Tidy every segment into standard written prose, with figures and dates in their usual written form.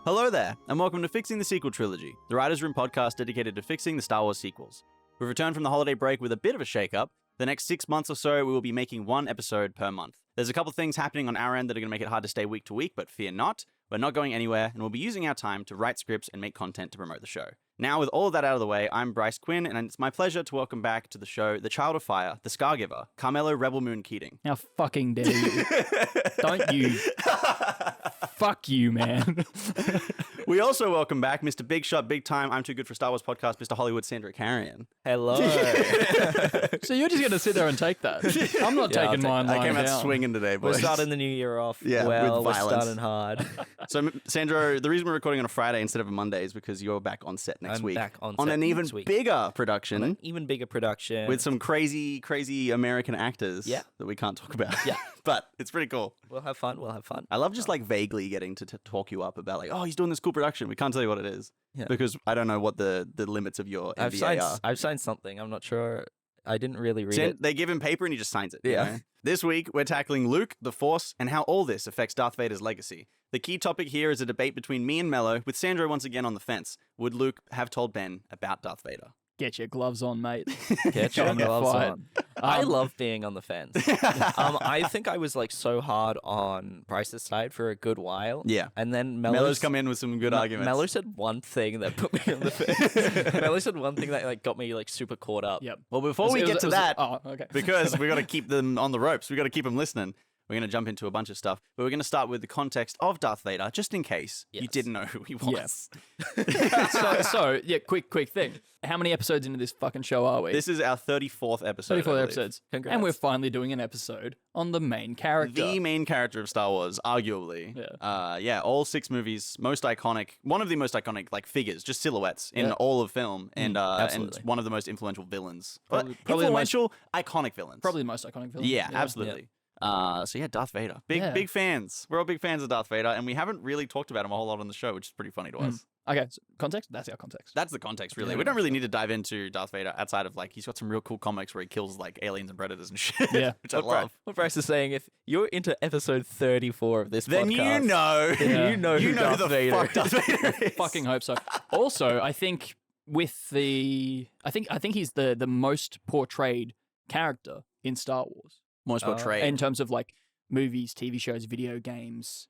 Hello there, and welcome to Fixing the Sequel Trilogy, the Writers' Room podcast dedicated to fixing the Star Wars sequels. We've returned from the holiday break with a bit of a shake-up. The next 6 months or so, we will be making one episode per month. There's a couple of things happening on our end that are going to make it hard to stay week to week, but fear not. We're not going anywhere, and we'll be using our time to write scripts and make content to promote the show. Now, with all of that out of the way, I'm Bryce Quinn, and it's my pleasure to welcome back to the show the Child of Fire, the Scargiver, Carmelo Rebel Moon Keating. How fucking dare you? Don't you? Fuck you, man. We also welcome back Mr. Big Shot, Big Time, I'm Too Good for Star Wars podcast, Mr. Hollywood Sandro Karayan. Hello. So you're just going to sit there and take that? I'm not taking mine lying I came out down. swinging today, boys. We're starting the new year off. Yeah, well, with we're violence. starting hard. So, Sandro, the reason we're recording on a Friday instead of a Monday is because you're back on set next I'm week. back on On set an even next week. bigger production. An even bigger production. With some crazy, crazy American actors Yeah. that we can't talk about. Yeah. But it's pretty cool. We'll have fun. We'll have fun. I love just like vaguely getting to talk you up about like, oh, he's doing this cool production. We can't tell you what it is. Yeah. Because I don't know what the limits of your MBA are. I've signed something. I'm not sure. I didn't really read it. They give him paper and he just signs it. you Yeah. know? This week, we're tackling Luke, the Force, and how all this affects Darth Vader's legacy. The key topic here is a debate between me and Mello, with Sandro once again on the fence. Would Luke have told Ben about Darth Vader? Get your gloves on, mate. Get your Don't get gloves fired. on. I love being on the fence. I think I was like so hard on Bryce's side for a good while. Yeah. And then Mello's come in with some good arguments. Mello said one thing that put me on the fence. Mello said one thing that like got me like super caught up. Yep. Well, before we get to that, Oh, okay. because we got to keep them on the ropes, we got to keep them listening. We're going to jump into a bunch of stuff, but we're going to start with the context of Darth Vader, just in case you Yes. didn't know who he was. so, yeah, quick thing. How many episodes into this fucking show are we? This is our 34th episode. 34 I believe. episodes. Congrats. And we're finally doing an episode on the main character. The main character of Star Wars, arguably. Yeah. All 6 movies, most iconic, one of the most iconic like figures, just silhouettes in Yeah. all of film, and absolutely. one of the most influential villains. Probably Influential, iconic villains. Probably the most iconic villain. Yeah, absolutely. So yeah, Darth Vader. Big fans. We're all big fans of Darth Vader, and we haven't really talked about him a whole lot on the show, which is pretty funny to us. Okay, so context? That's our context. That's the context, really. Yeah. We don't really need to dive into Darth Vader outside of like he's got some real cool comics where he kills like aliens and predators and shit. Yeah. which I love. What Bryce is saying, if you're into episode 34 of this Then podcast, you know, Yeah. you know who Darth the Vader fuck Darth Vader is. Fucking hope so. Also, I think with the... I think he's the most portrayed character in Star Wars. most portrayed. In terms of like movies, TV shows, video games,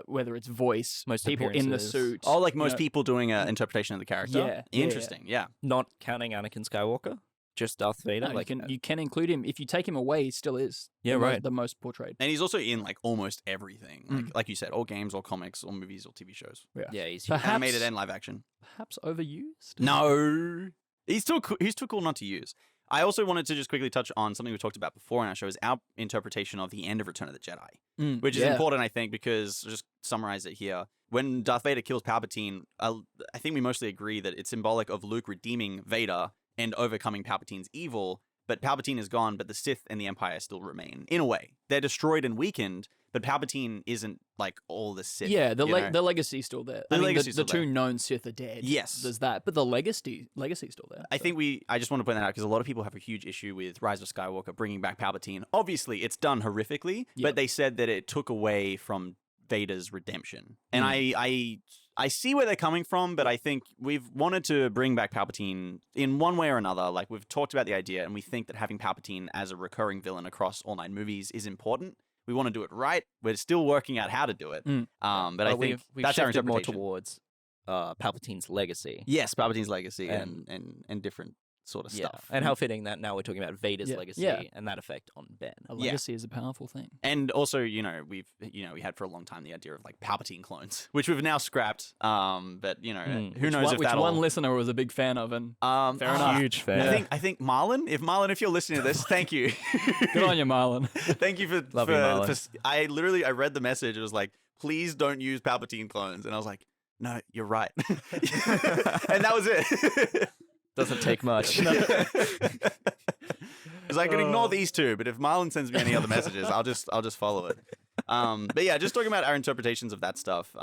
whether it's voice, Most people in the appearances. suit. Oh, like most you know. people doing an interpretation of the character. Yeah, yeah, Interesting. Yeah. not counting Anakin Skywalker, just Darth Vader. No, you can include him. If you take him away, he still is Yeah, right. the most portrayed. And he's also in like almost everything. Like you said, all games, all comics, all movies, all TV shows. yeah, he's Perhaps- Animated and live action. Perhaps overused? No. He's too cool not to use. I also wanted to just quickly touch on something we talked about before in our show is our interpretation of the end of Return of the Jedi. Which is important, I think, because just summarize it here. When Darth Vader kills Palpatine, I think we mostly agree that it's symbolic of Luke redeeming Vader and overcoming Palpatine's evil. But Palpatine is gone, but the Sith and the Empire still remain. In a way, they're destroyed and weakened, but Palpatine isn't like all the Sith. Yeah, the you know? the legacy's still there. The legacy's the still two there. known Sith are dead. Yes. There's that. But the legacy's still there. I think I just want to point that out because a lot of people have a huge issue with Rise of Skywalker bringing back Palpatine. Obviously, it's done horrifically, but they said that it took away from Vader's redemption. And I see where they're coming from, but I think we've wanted to bring back Palpatine in one way or another. Like, we've talked about the idea, and we think that having Palpatine as a recurring villain across all 9 movies is important. We want to do it right. We're still working out how to do it. But I think we've that's our shifted more interpretation. towards Palpatine's legacy. Yes, Palpatine's legacy And- and different sort of Yeah, stuff. and how fitting that now we're talking about Vader's Yeah. legacy Yeah. and that effect on Ben. A legacy is a powerful thing. And also, we had for a long time the idea of like Palpatine clones, which we've now scrapped. But who knows if Which that'll. one listener was a big fan of, and fair ah, enough. Huge fan. I think Marlon. If you're listening to this, thank you. Good on you, Marlon. Thank you for. Love you, Marlon. I read the message. It was like, please don't use Palpatine clones, and I was like, no, you're right. And that was it. Doesn't take much. Because I can ignore these two, but if Marlon sends me any other messages, I'll just follow it. But yeah, just talking about our interpretations of that stuff,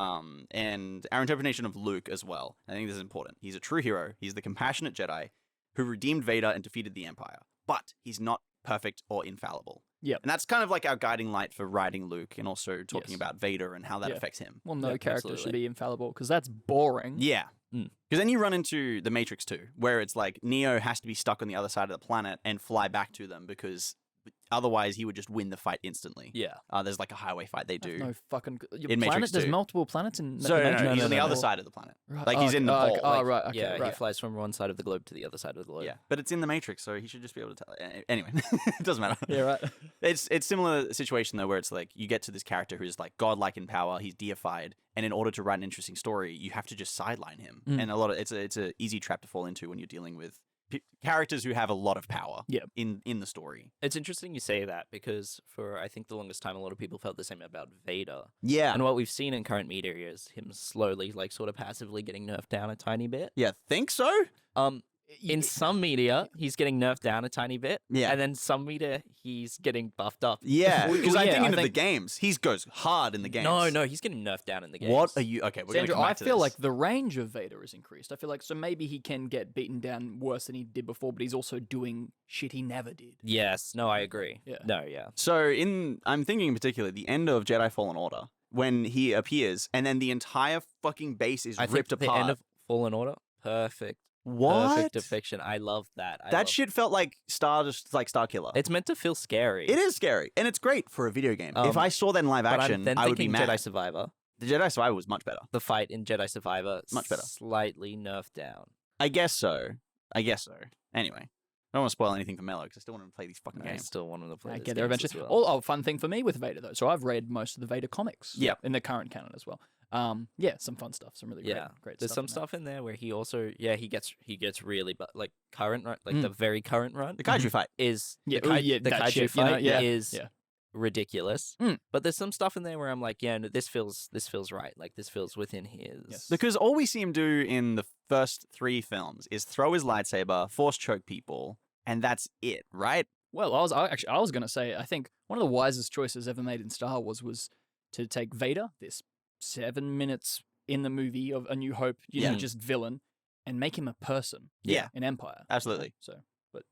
and our interpretation of Luke as well. I think this is important. He's a true hero. He's the compassionate Jedi who redeemed Vader and defeated the Empire. But he's not perfect or infallible. Yep. And that's kind of like our guiding light for writing Luke and also talking Yes. about Vader and how that Yeah. affects him. Well, no Yep, character should absolutely. be infallible because that's boring. Yeah. Mm. Because then you run into the Matrix too, where it's like Neo has to be stuck on the other side of the planet and fly back to them because otherwise he would just win the fight instantly. Yeah. There's like a highway fight they do. No fucking your In planet. Matrix There's 2. multiple planets in. So Matrix? no, he's on the other no. side of the planet. Right. Like he's in the pole. Oh, Like, right. Okay. Yeah, right. he flies from one side of the globe to the other side of the globe. Yeah, but it's in the Matrix, so he should just be able to tell. Anyway, it doesn't matter. Yeah. Right. It's similar situation though, where it's like you get to this character who's like godlike in power, he's deified, and in order to write an interesting story, you have to just sideline him. Mm. And a lot of it's a easy trap to fall into when you're dealing with characters who have a lot of power. Yeah. In the story. It's interesting you say that because for I think the longest time a lot of people felt the same about Vader. Yeah. And what we've seen in current media is him slowly, like sort of passively getting nerfed down a tiny bit. Yeah. Think so? In some media, he's getting nerfed down a tiny bit. Yeah. And then some media, he's getting buffed up. Yeah. Well, Because yeah, I'm thinking I of the think- games. He goes hard in the games. No, he's getting nerfed down in the games. What are you? Okay, we're Sandro, gonna come I back to feel this. like the range of Vader is increased. I feel like so maybe he can get beaten down worse than he did before, but he's also doing shit he never did. Yes. No, I agree. Yeah. No, yeah. So I'm thinking in particular the end of Jedi Fallen Order when he appears and then the entire fucking base is I ripped think apart. the end of Fallen Order, perfect. what? Perfect depiction. I love that. That shit felt like Star Killer. It's meant to feel scary. It is scary and it's great for a video game. If I saw that in live But action, I'm then I would be thinking mad. Jedi Survivor. The Jedi Survivor was much better. The fight in Jedi Survivor Much better. Slightly nerfed down. I guess so. Anyway, I don't want to spoil anything for Mello because I still want him to play these fucking I games. still want him to play. I these get there games eventually. as well. Fun thing for me with Vader though. So I've read most of the Vader comics. Yeah. In the current canon as well. Some fun stuff. Some really great There's stuff. some in there. stuff in there where he also he gets really but like current run, like the very current run The kaiju fight. is Yeah, the, the that kaiju shit, you know, fight yeah, is yeah. ridiculous. Mm. But there's some stuff in there where I'm like, yeah, no, this feels right. Like this feels within his. Yes. Because all we see him do in the first 3 films is throw his lightsaber, force choke people, and that's it, right? Well, I was going to say, I think one of the wisest choices ever made in Star Wars was to take Vader, this 7 minutes in the movie of A New Hope, Yeah. just villain, and make him a person. Yeah. In Empire. Absolutely. So, but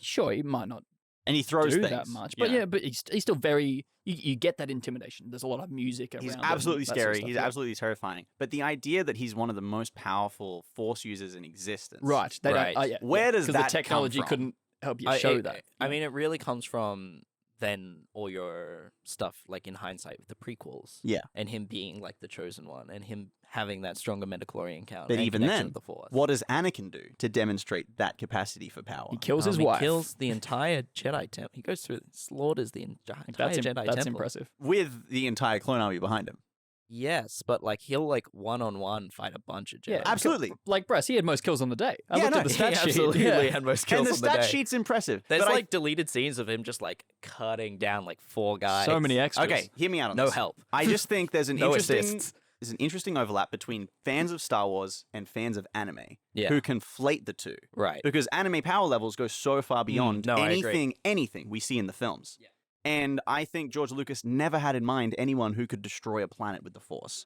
sure, he might not And he throws do things. that much, but but he's still very. You get that intimidation. There's a lot of music around. He's him, absolutely that sort of scary. stuff, He's yeah. absolutely terrifying. But the idea that he's one of the most powerful Force users in existence. Right. They Right. Don't, yeah, Where does because that the technology come from? couldn't help you show that. I mean, it really comes from then all your stuff, like in hindsight with the prequels. Yeah. And him being like the chosen one, and him having that stronger metachlorian count. But and even connection then, with the Force. what does Anakin do to demonstrate that capacity for power? He kills his He wife. kills the entire Jedi temple. He goes through, slaughters the entire That's Jedi that's temple. impressive. With the entire clone army behind him. Yes, but like he'll like one-on-one fight a bunch of Jedi. Yeah, Absolutely. Like Bryce, he had most kills on the day. I Yeah, looked no, at the he stat sheet. absolutely Yeah. had most kills And the on the stat day. sheet's impressive. There's but like deleted scenes of him just like cutting down like 4 guys. So many extras. Okay, hear me out on No this. help. I just think there's an No interesting assists. there's an interesting overlap between fans of Star Wars and fans of anime Yeah. who conflate the two. Right. Because anime power levels go so far beyond no, I agree. anything we see in the films. Yeah. And I think George Lucas never had in mind anyone who could destroy a planet with the Force.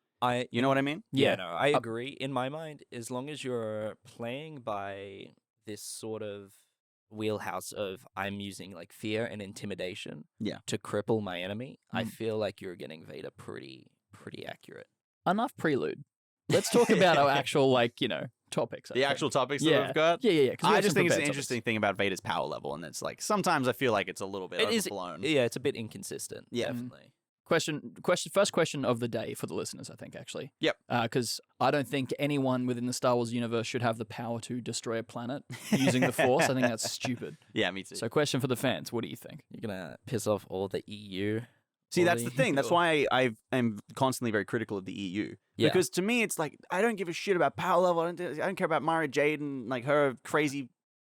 You know what I mean? Yeah, no, I agree. In my mind, as long as you're playing by this sort of wheelhouse of I'm using like fear and intimidation to cripple my enemy, I feel like you're getting Vader pretty accurate. Enough prelude. Let's talk about our actual topics. I The think. actual topics Yeah. that we've got? Yeah. 'Cause we I have just some think it's an prepared interesting thing about Vader's power level, and it's like sometimes I feel like it's a little bit It is- overblown. Yeah, it's a bit inconsistent. Yeah. Definitely. First question of the day for the listeners, I think, actually. Yep. Because I don't think anyone within the Star Wars universe should have the power to destroy a planet using the Force. I think that's stupid. Yeah, me too. So, question for the fans: what do you think? You're gonna piss off all the EU. See, all that's the thing. That's or- why I am constantly very critical of the EU. Yeah. Because to me, it's like, I don't give a shit about power level. I don't care about Mara Jade and like her crazy,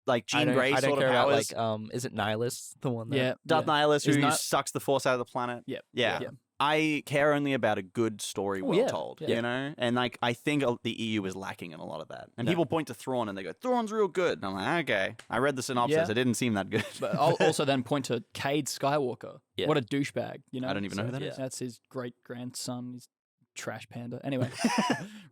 like Jean Grey I don't sort of care about, powers. like, is it Nihilus the one? That... Yeah. Darth Nihilus, Is who not- sucks the Force out of the planet. Yep. Yeah. Yep. I care only about a good story Oh, well yeah. told, Yeah. you know? And like, I think the EU is lacking in a lot of that. And No. people point to Thrawn and they go, Thrawn's real good. And I'm like, okay. I read the synopsis. Yeah. It didn't seem that good. But I'll also then point to Cade Skywalker. Yeah. What a douchebag, you know? I don't even know who that is. That's his great grandson. He's trash panda. Anyway,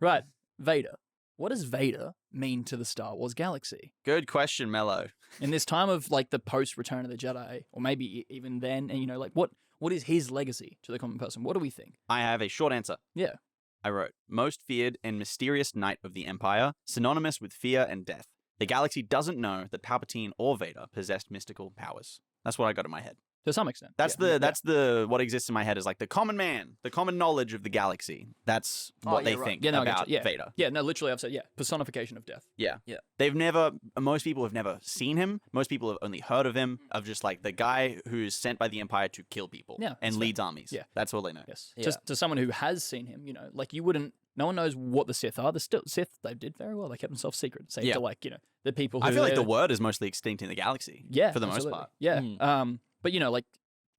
right. Vader. what does Vader mean to the Star Wars galaxy? Good question, Mello. In this time of like the post Return of the Jedi, or maybe even then, and like what is his legacy to the common person? What do we think? I have a short answer. Yeah. I wrote, most feared and mysterious knight of the Empire, synonymous with fear and death. The galaxy doesn't know that Palpatine or Vader possessed mystical powers. That's what I got in my head. To some extent. That's what exists in my head is like the common man, the common knowledge of the galaxy. That's what they think about Vader. Yeah, no, literally I've said, personification of death. Yeah. Yeah. Most people have never seen him. Most people have only heard of him, of just like the guy who's sent by the Empire to kill people and leads armies. Yeah. That's all they know. Yes. Yeah. To someone who has seen him, like you wouldn't, no one knows what the Sith are. The Sith, they did very well. They kept themselves secret. Save to like, the people who... I feel like the word is mostly extinct in the galaxy. Yeah. For the most part. Yeah. But like,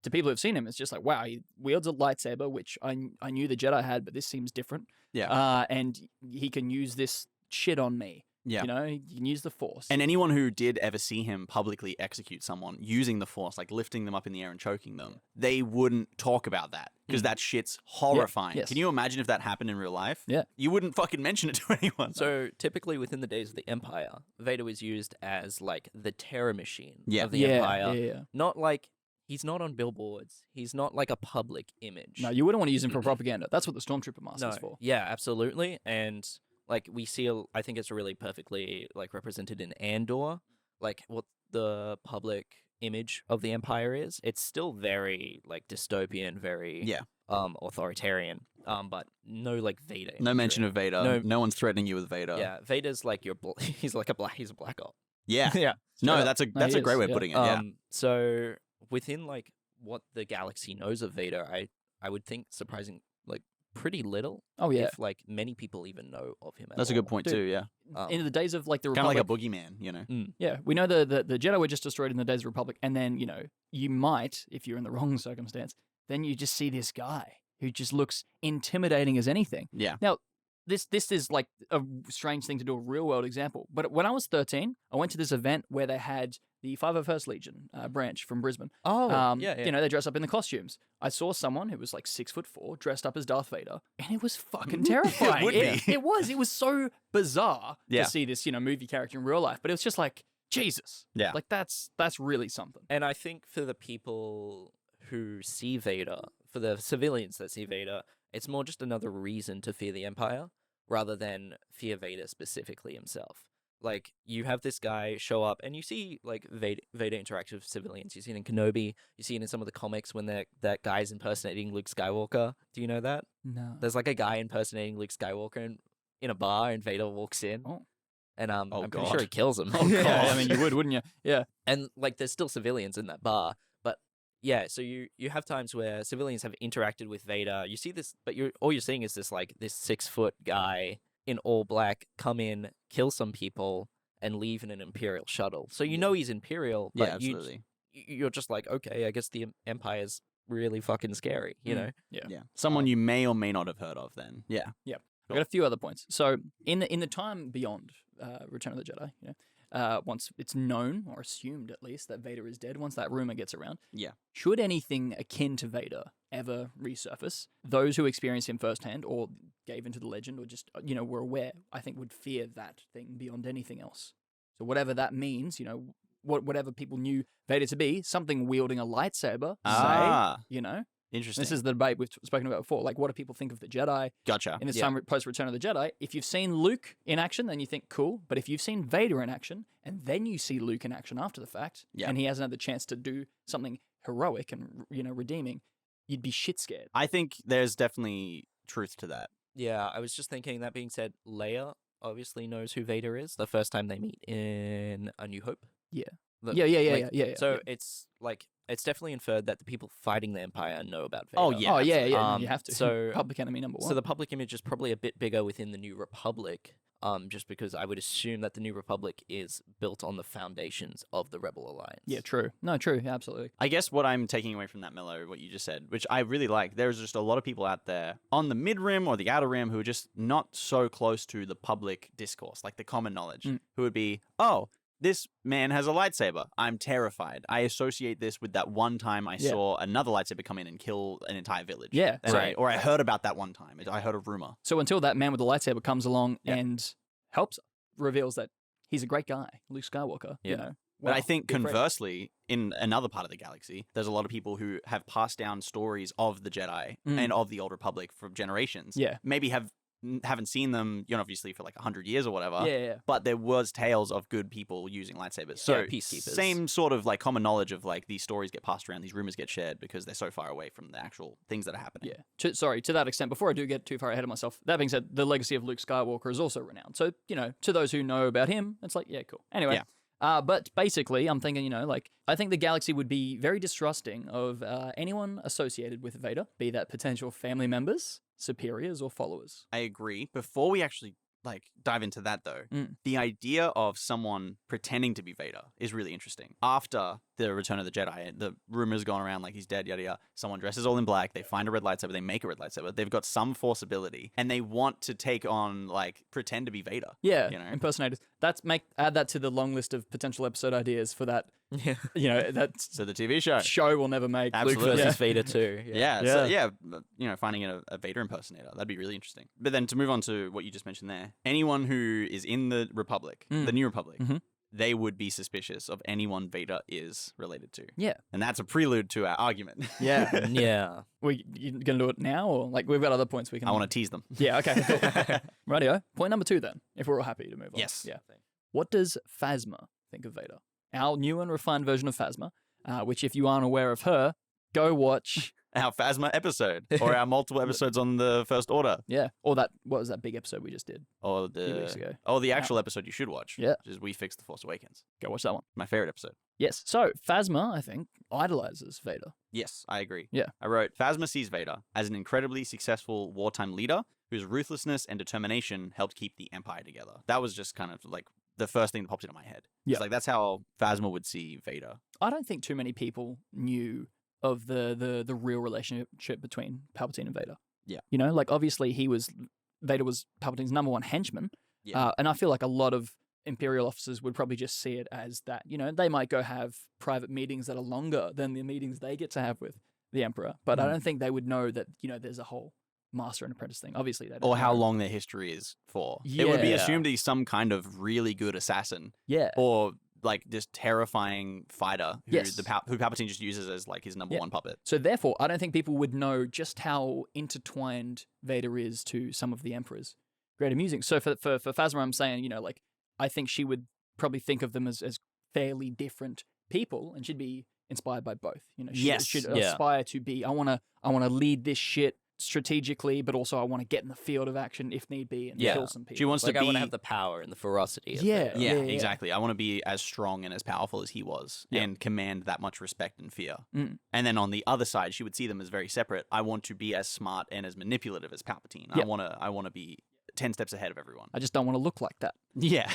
to people who've seen him, it's just like, wow, he wields a lightsaber, which I knew the Jedi had, but this seems different. Yeah. And he can use this shit on me. Yeah. He can use the Force. And anyone who did ever see him publicly execute someone using the Force, like lifting them up in the air and choking them, they wouldn't talk about that because that shit's horrifying. Yes. Can you imagine if that happened in real life? Yeah. You wouldn't fucking mention it to anyone. So typically within the days of the Empire, Vader was used as like the terror machine of the Yeah. Empire. Not like... He's not on billboards. He's not like a public image. No, you wouldn't want to use him for propaganda. That's what the Stormtrooper Master's for. Yeah, absolutely. And like we see, I think it's really perfectly like represented in Andor, like what the public image of the Empire is. It's still very like dystopian, very authoritarian. But no like Vader. No mention of Vader. No one's threatening you with Vader. Yeah, Vader's like he's like he's a black op. Yeah. Yeah. No, that's a great way of putting it. Yeah. So within like what the galaxy knows of Vader, I would think surprising like pretty little. Oh yeah. If like many people even know of him. That's a good point too. Yeah. In the days of like the kind Republic, of like a boogeyman, Yeah, we know the Jedi were just destroyed in the days of the Republic, and then you might, if you're in the wrong circumstance, then you just see this guy who just looks intimidating as anything. Yeah. Now, this is like a strange thing to do, a real world example. But when I was 13, I went to this event where they had the 501st Legion branch from Brisbane. Oh, they dress up in the costumes. I saw someone who was like 6'4", dressed up as Darth Vader, and it was fucking terrifying. It would be. It was so bizarre Yeah. to see this movie character in real life. But it was just like, Jesus. Yeah. Like that's really something. And I think for the people who see Vader, for the civilians that see Vader, it's more just another reason to fear the Empire rather than fear Vader specifically himself. Like, you have this guy show up, and you see, like, Vader interact with civilians. You see it in Kenobi. You see it in some of the comics when that guy's impersonating Luke Skywalker. Do you know that? No. There's, like, a guy impersonating Luke Skywalker in a bar, and Vader walks in. Oh. And I'm pretty God. sure he kills him. Oh, yeah, I mean, you would, wouldn't you? Yeah. And, like, there's still civilians in that bar. But, yeah, so you have times where civilians have interacted with Vader. You see this, but all you're seeing is this 6-foot guy in all black come in, kill some people, and leave in an Imperial shuttle. So you know he's Imperial, but absolutely. You're just like, okay, I guess the Empire's really fucking scary, you know? Yeah. Someone you may or may not have heard of then. Yeah. Yeah. I've got a few other points. So in the time beyond Return of the Jedi, once it's known, or assumed at least, that Vader is dead, once that rumor gets around, should anything akin to Vader ever resurface, those who experience him firsthand or gave into the legend or just, were aware, I think would fear that thing beyond anything else. So whatever that means, whatever people knew Vader to be, something wielding a lightsaber, say, Interesting. This is the debate we've spoken about before. Like, what do people think of the Jedi? Gotcha. In this time post-Return of the Jedi, if you've seen Luke in action, then you think, cool. But if you've seen Vader in action, and then you see Luke in action after the fact, and he has another chance to do something heroic and, redeeming, you'd be shit scared. I think there's definitely truth to that. Yeah, I was just thinking, that being said, Leia obviously knows who Vader is the first time they meet in A New Hope. Yeah. Yeah. So it's like, it's definitely inferred that the people fighting the Empire know about Vader. Oh, yeah. You have to. So public enemy number one. So the public image is probably a bit bigger within the New Republic, just because I would assume that the New Republic is built on the foundations of the Rebel Alliance. Yeah, true. No, true. Absolutely. I guess what I'm taking away from that, Mello, what you just said, which I really like, there's just a lot of people out there on the mid-rim or the outer rim who are just not so close to the public discourse, like the common knowledge, who would be, this man has a lightsaber. I'm terrified. I associate this with that one time I saw another lightsaber come in and kill an entire village. Yeah. Or I heard about that one time. I heard a rumor. So until that man with the lightsaber comes along and helps her, reveals that he's a great guy, Luke Skywalker. You know, but I think conversely, in another part of the galaxy, there's a lot of people who have passed down stories of the Jedi and of the Old Republic for generations. Yeah. Maybe haven't seen them, obviously for like 100 years or whatever. Yeah. But there was tales of good people using lightsabers. So peacekeepers. Same sort of like common knowledge of like these stories get passed around, these rumors get shared because they're so far away from the actual things that are happening. Yeah. To that extent, before I do get too far ahead of myself, that being said, the legacy of Luke Skywalker is also renowned. So, to those who know about him, it's like, yeah, cool. Anyway. But basically, I'm thinking, I think the galaxy would be very distrusting of anyone associated with Vader, be that potential family members, superiors, or followers. I agree. Before we actually dive into that though, the idea of someone pretending to be Vader is really interesting. After the Return of the Jedi, the rumors going around like he's dead, yada yada. Someone dresses all in black, they find a red lightsaber, they make a red lightsaber. They've got some force ability, and they want to take on pretend to be Vader. Yeah, impersonators. Add that to the long list of potential episode ideas for that. Yeah, that's so the TV show will never make. Absolutely. Luke versus Vader too. So, finding a Vader impersonator, that'd be really interesting. But then to move on to what you just mentioned there, anyone who is in the Republic, the New Republic, they would be suspicious of anyone Vader is related to. Yeah. And that's a prelude to our argument. Yeah. Yeah. You gonna do it now, or we've got other points we can? I want to tease them. Yeah. Okay. Cool. Rightio. Point number 2 then, if we're all happy to move on. Yes. Yeah. What does Phasma think of Vader? Our new and refined version of Phasma, which if you aren't aware of her, go watch our Phasma episode, or our multiple episodes on the First Order. Yeah. Or what was that big episode we just did? Or a few weeks ago. Oh, the actual episode you should watch. Yeah. Which is We Fixed the Force Awakens. Go watch that one. My favorite episode. Yes. So Phasma, I think, idolizes Vader. Yes, I agree. Yeah. I wrote, Phasma sees Vader as an incredibly successful wartime leader whose ruthlessness and determination helped keep the Empire together. That was just kind of the first thing that popped into my head. Yeah. It's that's how Phasma would see Vader. I don't think too many people knew of the real relationship between Palpatine and Vader. Yeah. Obviously Vader was Palpatine's number one henchman. Yeah. And I feel like a lot of Imperial officers would probably just see it as that, they might go have private meetings that are longer than the meetings they get to have with the Emperor. But I don't think they would know that, there's a whole master and apprentice thing. Obviously, they don't or how know. long their history is for. Yeah. It would be assumed he's some kind of really good assassin. Yeah. Or this terrifying fighter who Yes. who Palpatine just uses as his number one puppet. So therefore, I don't think people would know just how intertwined Vader is to some of the Emperor's greater musings. So for Phasma, I'm saying, I think she would probably think of them as fairly different people, and she'd be inspired by both. She should aspire to be. I want to lead this shit strategically, but also I want to get in the field of action if need be and kill some people. She wants to be. I want to have the power and the ferocity. Yeah, yeah, exactly. I want to be as strong and as powerful as he was, and command that much respect and fear. Mm. And then on the other side, she would see them as very separate. I want to be as smart and as manipulative as Palpatine. Yep. I want to be 10 steps ahead of everyone. I just don't want to look like that. Yeah.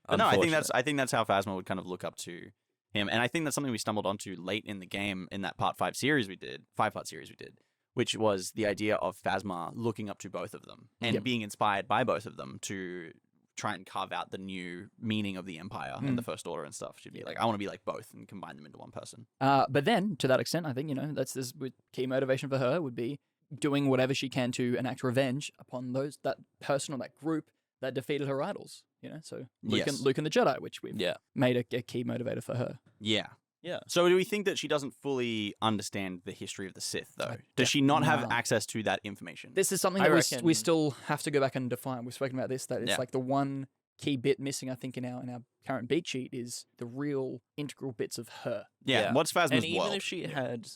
But no, I think that's how Phasma would kind of look up to him, and I think that's something we stumbled onto late in the game in that Part 5 series we did, 5-part series we did, which was the idea of Phasma looking up to both of them and being inspired by both of them to try and carve out the new meaning of the Empire and the First Order and stuff. She'd be I want to be like both and combine them into one person. But then, to that extent, I think, that's this key motivation for her would be doing whatever she can to enact revenge upon that person or that group that defeated her idols. So Luke and the Jedi, which we've made a key motivator for her. Yeah. Yeah. So do we think that she doesn't fully understand the history of the Sith, though? Does she not have access to that information? This is something that we still have to go back and define. We've spoken about this, that it's the one key bit missing, I think, in our current beat sheet is the real integral bits of her. Yeah. What's Phasma's and even world? if she had,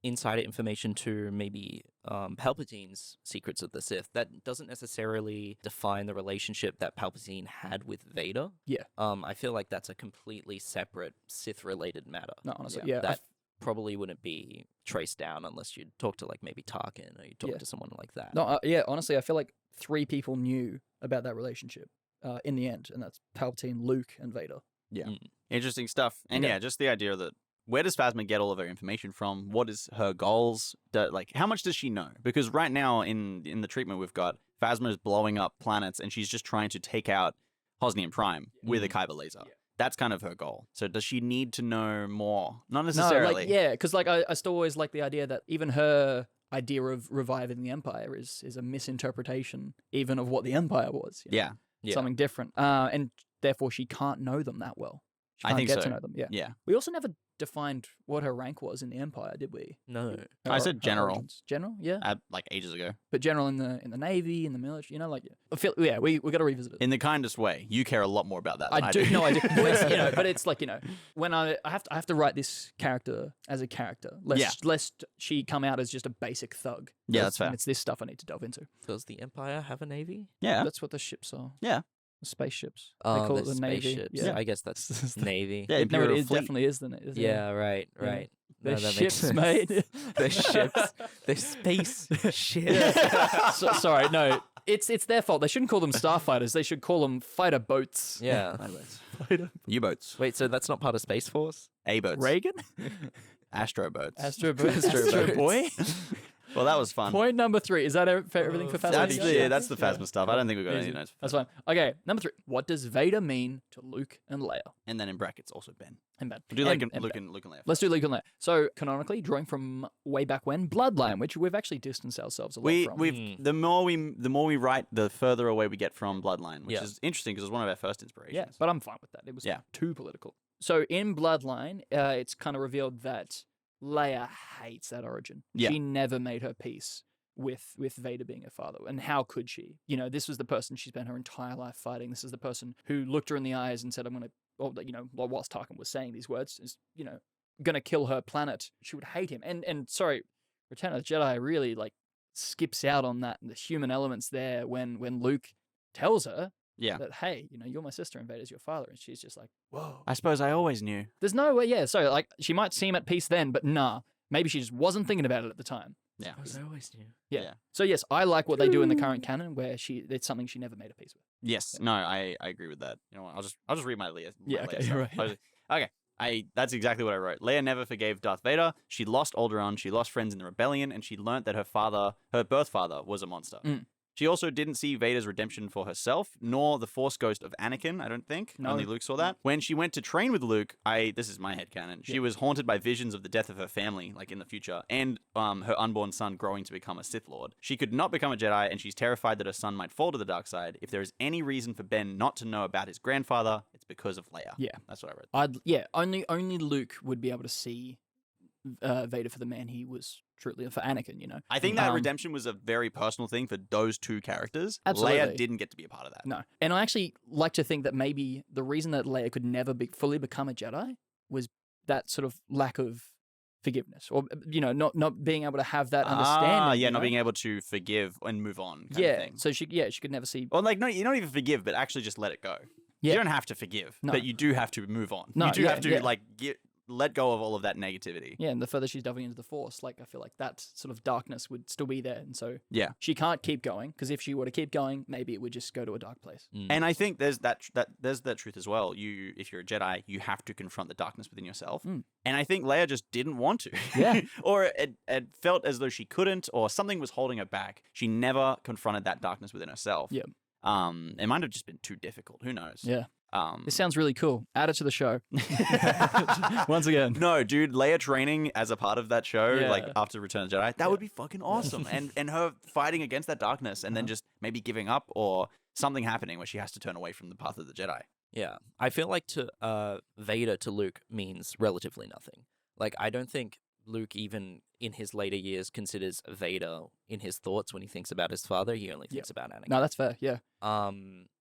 insider information to maybe Palpatine's secrets of the Sith, that doesn't necessarily define the relationship that Palpatine had with Vader. Yeah. I feel like that's a completely separate Sith-related matter. No, honestly, That probably wouldn't be traced down unless you'd talk to maybe Tarkin or you talk to someone like that. No, honestly, I feel like 3 people knew about that relationship in the end, and that's Palpatine, Luke, and Vader. Yeah. Interesting stuff. And just the idea that where does Phasma get all of her information from? What is her goals? How much does she know? Because right now in the treatment we've got, Phasma is blowing up planets and she's just trying to take out Hosnian Prime with a Kyber laser. Yeah. That's kind of her goal. So does she need to know more? Not necessarily. No, because I still always like the idea that even her idea of reviving the Empire is a misinterpretation even of what the Empire was. You know? Yeah. Something different. And therefore she can't know them that well. She can't get to know them. Yeah. We also never defined what her rank was in the Empire, did we? No. I said general. Origins. General, yeah. Like ages ago. But general in the Navy, in the military, you know, like I feel, we got to revisit it. In the kindest way. You care a lot more about that than I do. do. No, I do. But it's like, when I have to write this character as a character, lest she come out as just a basic thug. Yeah, that's fair. And it's this stuff I need to delve into. Does the Empire have a navy? Yeah. That's what the ships are. Yeah. The spaceships. Oh, they call it the the Navy. spaceships. Yeah. I guess that's Navy. Yeah, No, Imperial fleet. definitely is, isn't it? Yeah, right. They're No, that makes ships, sense. mate. They're ships. They're space ships. Sorry, no. It's their fault. They shouldn't call them starfighters. They should call them fighter boats. Yeah. U-boats. Wait, so that's not part of Space Force? A-boats. Reagan? Astro boats. Astro boats. Astro boy. Well, that was fun. Point number 3. Is that everything for Phasma? That's the Phasma stuff. I don't think we've got any notes. That's fine. Okay, number 3. What does Vader mean to Luke and Leia? And then in brackets, also Ben. And Ben. We'll do Luke and Leia. Let's do Luke and Leia. So, canonically, drawing from way back when, Bloodline, which we've actually distanced ourselves a lot from. The more we write, the further away we get from Bloodline, which is interesting because it was one of our first inspirations. Yeah, but I'm fine with that. It was too political. So, in Bloodline, it's kind of revealed that Leia hates that origin. Yeah. She never made her peace with Vader being her father. And how could she? This was the person she spent her entire life fighting. This is the person who looked her in the eyes and said, I'm going to, whilst Tarkin was saying these words, is, going to kill her planet. She would hate him. And sorry, Return of the Jedi really, skips out on that, the human elements there when Luke tells her that, hey, you're my sister and Vader's your father. And she's just like, whoa. I suppose I always knew. There's no way, so, she might seem at peace then, but nah. Maybe she just wasn't thinking about it at the time. Yeah. I always knew. Yeah. So yes, I like what they do in the current canon, where it's something she never made a peace with. Yes. No, I agree with that. You know what? I'll just read my Leia. Okay. Leia Right. Okay. That's exactly what I wrote. Leia never forgave Darth Vader. She lost Alderaan. She lost friends in the rebellion, and she learnt that her birth father, was a monster. She also didn't see Vader's redemption for herself, nor the Force ghost of Anakin, I don't think. No. Only Luke saw that. When she went to train with Luke, this is my headcanon, she was haunted by visions of the death of her family, in the future, and her unborn son growing to become a Sith Lord. She could not become a Jedi, and she's terrified that her son might fall to the dark side. If there is any reason for Ben not to know about his grandfather, it's because of Leia. Yeah. That's what I wrote. Only Luke would be able to see Vader for the man he was truly, for Anakin, I think that redemption was a very personal thing for those two characters. Absolutely. Leia didn't get to be a part of that. No. And I actually like to think that maybe the reason that Leia could never fully become a Jedi was that sort of lack of forgiveness, or not being able to have that understanding. Not being able to forgive and move on. Kind of thing. So she could never see. Or no, you don't even forgive, but actually just let it go. You don't have to forgive, but you do have to move on. No, you do have to let go of all of that negativity. Yeah, and the further she's delving into the Force, I feel like that sort of darkness would still be there, and so she can't keep going, because if she were to keep going, maybe it would just go to a dark place. And I think there's that truth as well. If you're a Jedi, you have to confront the darkness within yourself. And I think Leia just didn't want to. Yeah. Or it felt as though she couldn't, or something was holding her back. She never confronted that darkness within herself. Yeah. It might have just been too difficult. Who knows? Yeah. This sounds really cool. Add it to the show. Once again. No, dude, Leia training as a part of that show, after Return of the Jedi, that would be fucking awesome. and her fighting against that darkness and then just maybe giving up, or something happening where she has to turn away from the path of the Jedi. Yeah. I feel like Vader to Luke means relatively nothing. I don't think Luke, even in his later years, considers Vader in his thoughts when he thinks about his father. He only thinks about Anakin. No, that's fair, yeah.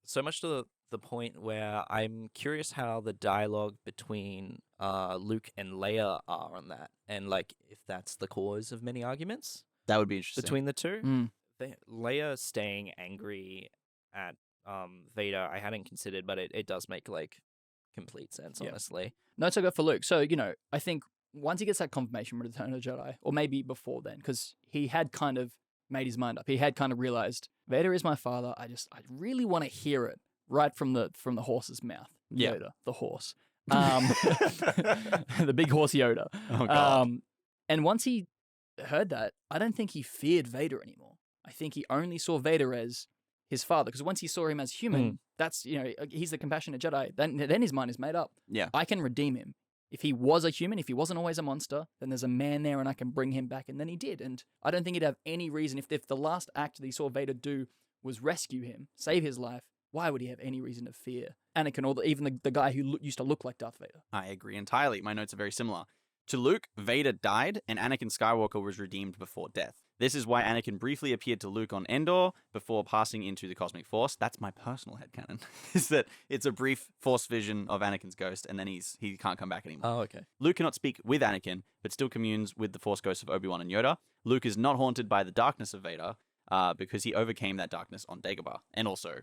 So much to the point where I'm curious how the dialogue between Luke and Leia are on that, and if that's the cause of many arguments. That would be interesting. Between the two. Leia staying angry at Vader, I hadn't considered, but it does make complete sense, honestly. No, it's so good for Luke. So, I think once he gets that confirmation from Return of the Jedi, or maybe before then, because he had kind of made his mind up. He had kind of realized, Vader is my father. I really want to hear it right from the horse's mouth. Yeah. Yoda, the horse. The big horse Yoda. Oh, God. And once he heard that, I don't think he feared Vader anymore. I think he only saw Vader as his father, because once he saw him as human, that's, he's the compassionate Jedi. Then his mind is made up. Yeah. I can redeem him. if he was a human, if he wasn't always a monster, then there's a man there and I can bring him back. And then he did. And I don't think he'd have any reason, if the last act that he saw Vader do was rescue him, save his life, why would he have any reason to fear Anakin or even the guy who used to look like Darth Vader? I agree entirely. My notes are very similar. To Luke, Vader died and Anakin Skywalker was redeemed before death. This is why Anakin briefly appeared to Luke on Endor before passing into the cosmic force. That's my personal headcanon, is that it's a brief force vision of Anakin's ghost and then he can't come back anymore. Oh, okay. Luke cannot speak with Anakin, but still communes with the force ghosts of Obi-Wan and Yoda. Luke is not haunted by the darkness of Vader because he overcame that darkness on Dagobah and also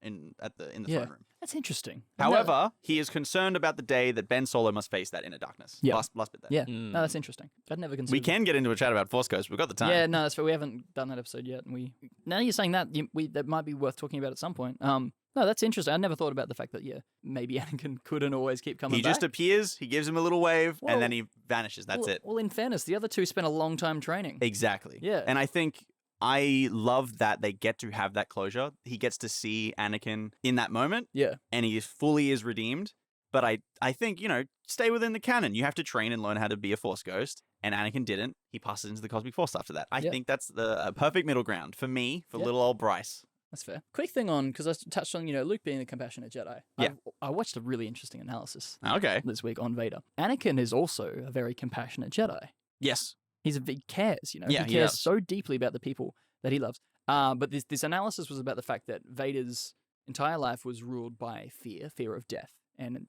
in the throne room. That's interesting. However, he is concerned about the day that Ben Solo must face that inner darkness. Yeah. Last bit there. Yeah, no, that's interesting. I'd never considered. We can get into a chat about Force Ghosts. We've got the time. Yeah, no, that's fair. We haven't done that episode yet, and now you're saying that that might be worth talking about at some point. No, that's interesting. I never thought about the fact that maybe Anakin couldn't always keep coming back. He just appears, he gives him a little wave, and then he vanishes. That's it. Well, in fairness, the other two spent a long time training. Exactly. Yeah, and I think I love that they get to have that closure. He gets to see Anakin in that moment. Yeah. And he fully is redeemed. But I think, stay within the canon. You have to train and learn how to be a Force ghost. And Anakin didn't. He passes into the Cosmic Force after that. I think that's the perfect middle ground for me, for little old Bryce. That's fair. Quick thing on, because I touched on, Luke being the compassionate Jedi. Yeah. I watched a really interesting analysis this week on Vader. Anakin is also a very compassionate Jedi. Yes. He cares, Yeah, he cares so deeply about the people that he loves. But this analysis was about the fact that Vader's entire life was ruled by fear of death, and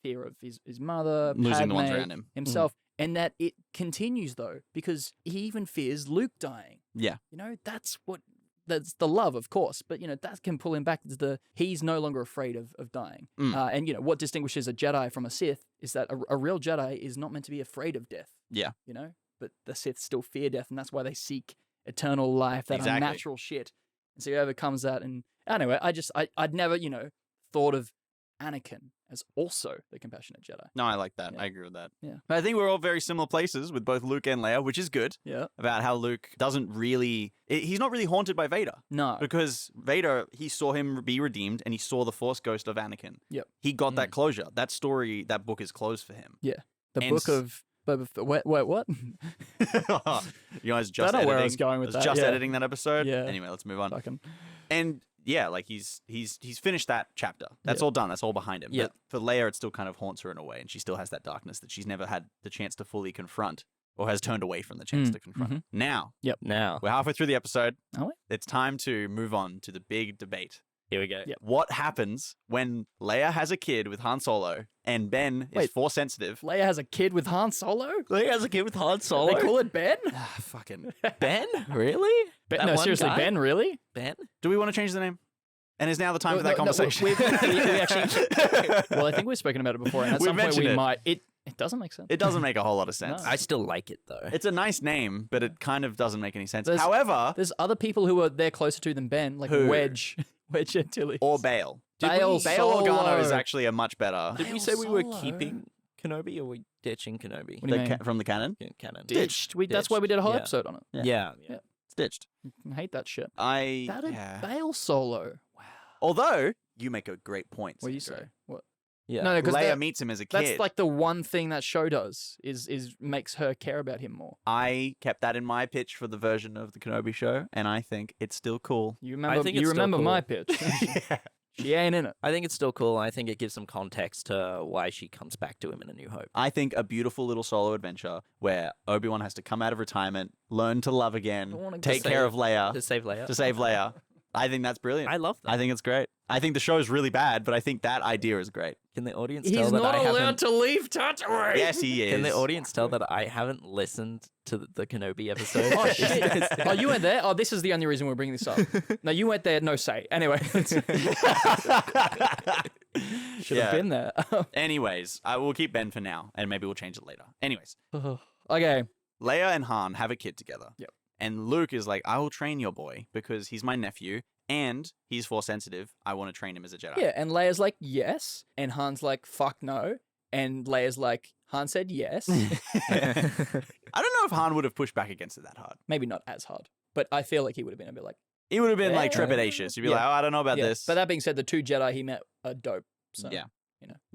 fear of his mother, losing Padme, the ones around him, himself, and that it continues though because he even fears Luke dying. Yeah, that's the love, of course, but that can pull him back to he's no longer afraid of dying. And what distinguishes a Jedi from a Sith is that a real Jedi is not meant to be afraid of death. Yeah, but the Sith still fear death, and that's why they seek eternal life, that unnatural shit. And so he overcomes that. And anyway, I'd never, thought of Anakin as also the compassionate Jedi. No, I like that. Yeah. I agree with that. Yeah. But I think we're all very similar places with both Luke and Leia, which is good. Yeah. About how Luke he's not really haunted by Vader. No. Because Vader, he saw him be redeemed and he saw the Force ghost of Anakin. Yep. He got that closure. That story, that book is closed for him. Yeah. Book of... Wait, what? You guys just I don't know editing. where I was going with that. Just editing that episode. Yeah. Anyway, let's move on. Fucking. And yeah, like he's finished that chapter. That's all done. That's all behind him. Yeah. But for Leia, it still kind of haunts her in a way, and she still has that darkness that she's never had the chance to fully confront, or has turned away from the chance to confront. Mm-hmm. Now we're halfway through the episode. Are we? It's time to move on to the big debate. Here we go. Yep. What happens when Leia has a kid with Han Solo and Ben is Force sensitive? Leia has a kid with Han Solo? Leia has a kid with Han Solo? They call it Ben? Fucking Ben? Really? No, seriously, Ben, really? Ben? Do we want to change the name? And is now the time for that conversation? We actually... Well, I think we've spoken about it before, and at some point we might... It doesn't make sense. It doesn't make a whole lot of sense. No. I still like it, though. It's a nice name, but it kind of doesn't make any sense. However... There's other people who are there closer to than Ben, like Wedge Antilles. Or Bail. Bail Organa is actually a much better... Did we say we were keeping Kenobi, or were we ditching Kenobi? What do you mean? From the canon? Yeah, canon. Ditched. That's why we did a whole episode on it. Yeah. It's ditched. I hate that shit. Bail Solo. Wow. Although, you make a great point. What do you say? What? Yeah. No, because Leia meets him as a kid. That's like the one thing that show does is makes her care about him more. I kept that in my pitch for the version of the Kenobi show, and I think it's still cool. You remember my pitch. Yeah. She ain't in it. I think it's still cool. I think it gives some context to why she comes back to him in A New Hope. I think a beautiful little solo adventure where Obi-Wan has to come out of retirement, learn to love again, take care of Leia. To save Leia. To save Leia. I think that's brilliant. I love that. I think it's great. I think the show is really bad, but I think that idea is great. Can the audience tell that I haven't... He's not allowed to leave Tatooine! Yes, he is. Can the audience tell that I haven't listened to the Kenobi episode? Oh, shit. Oh, you weren't there? Oh, this is the only reason we're bringing this up. No, you weren't there. No say. Anyway. Should have been there. Anyways, I will keep Ben for now, and maybe we'll change it later. Anyways. Okay. Leia and Han have a kid together. Yep. And Luke is like, I will train your boy because he's my nephew and he's Force sensitive. I want to train him as a Jedi. Yeah, and Leia's like, yes. And Han's like, fuck no. And Leia's like, Han said yes. I don't know if Han would have pushed back against it that hard. Maybe not as hard. But I feel like he would have been a bit like... He would have been like trepidatious. He'd be like, oh, I don't know about this. But that being said, the two Jedi he met are dope. So. Yeah.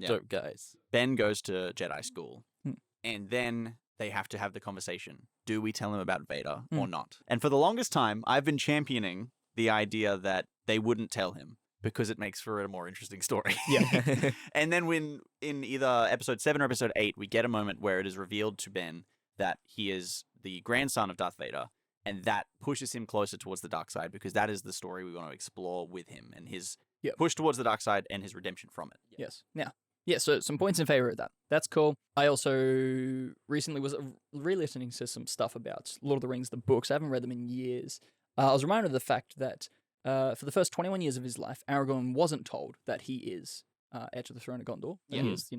Dope guys. Ben goes to Jedi school, Hmm. and then they have to have the conversation. Do we tell him about Vader or not? And for the longest time, I've been championing the idea that they wouldn't tell him because it makes for a more interesting story. Yeah. And then when in either episode 7 or episode 8, we get a moment where it is revealed to Ben that he is the grandson of Darth Vader, and that pushes him closer towards the dark side because that is the story we want to explore with him and his push towards the dark side and his redemption from it. Yes. Now, yeah, so some points in favor of that. That's cool. I also recently was re-listening to some stuff about Lord of the Rings, the books. I haven't read them in years. I was reminded of the fact that for the first 21 years of his life, Aragorn wasn't told that he is heir to the throne of Gondor. Yeah. He is,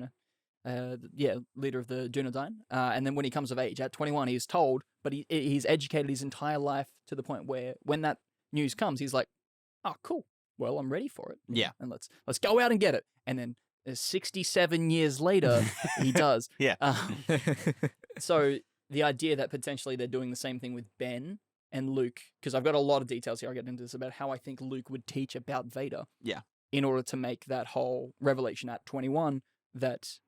leader of the Dunedain. And then when he comes of age, at 21, he's told, but he's educated his entire life to the point where when that news comes, he's like, oh, cool. Well, I'm ready for it. Yeah. And let's go out and get it. And then 67 years later, he does. Yeah. So the idea that potentially they're doing the same thing with Ben and Luke, because I've got a lot of details here, I'll get into this, about how I think Luke would teach about Vader. Yeah. In order to make that whole revelation at 21 that,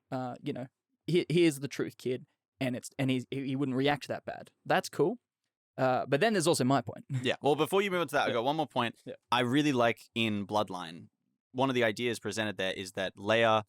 here's the truth, kid, and he wouldn't react that bad. That's cool. But then there's also my point. Yeah. Well, before you move on to that, I've got one more point. Yeah. I really like in Bloodline, one of the ideas presented there is that Leia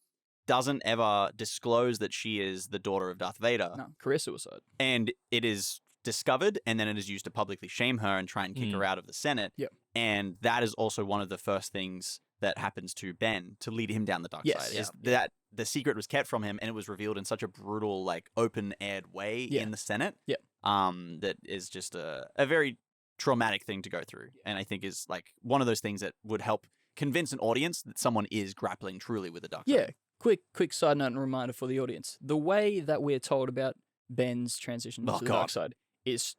doesn't ever disclose that she is the daughter of Darth Vader. No, career suicide. And it is discovered, and then it is used to publicly shame her and try and kick her out of the Senate. Yep. And that is also one of the first things that happens to Ben to lead him down the dark Yes. side. Yeah. Is that the secret was kept from him, and it was revealed in such a brutal, like, open-aired way in the Senate. Yep. That is just a very traumatic thing to go through, and I think is like one of those things that would help convince an audience that someone is grappling truly with the dark side. Yeah. Quick side note and reminder for the audience: the way that we're told about Ben's transition to the dark side is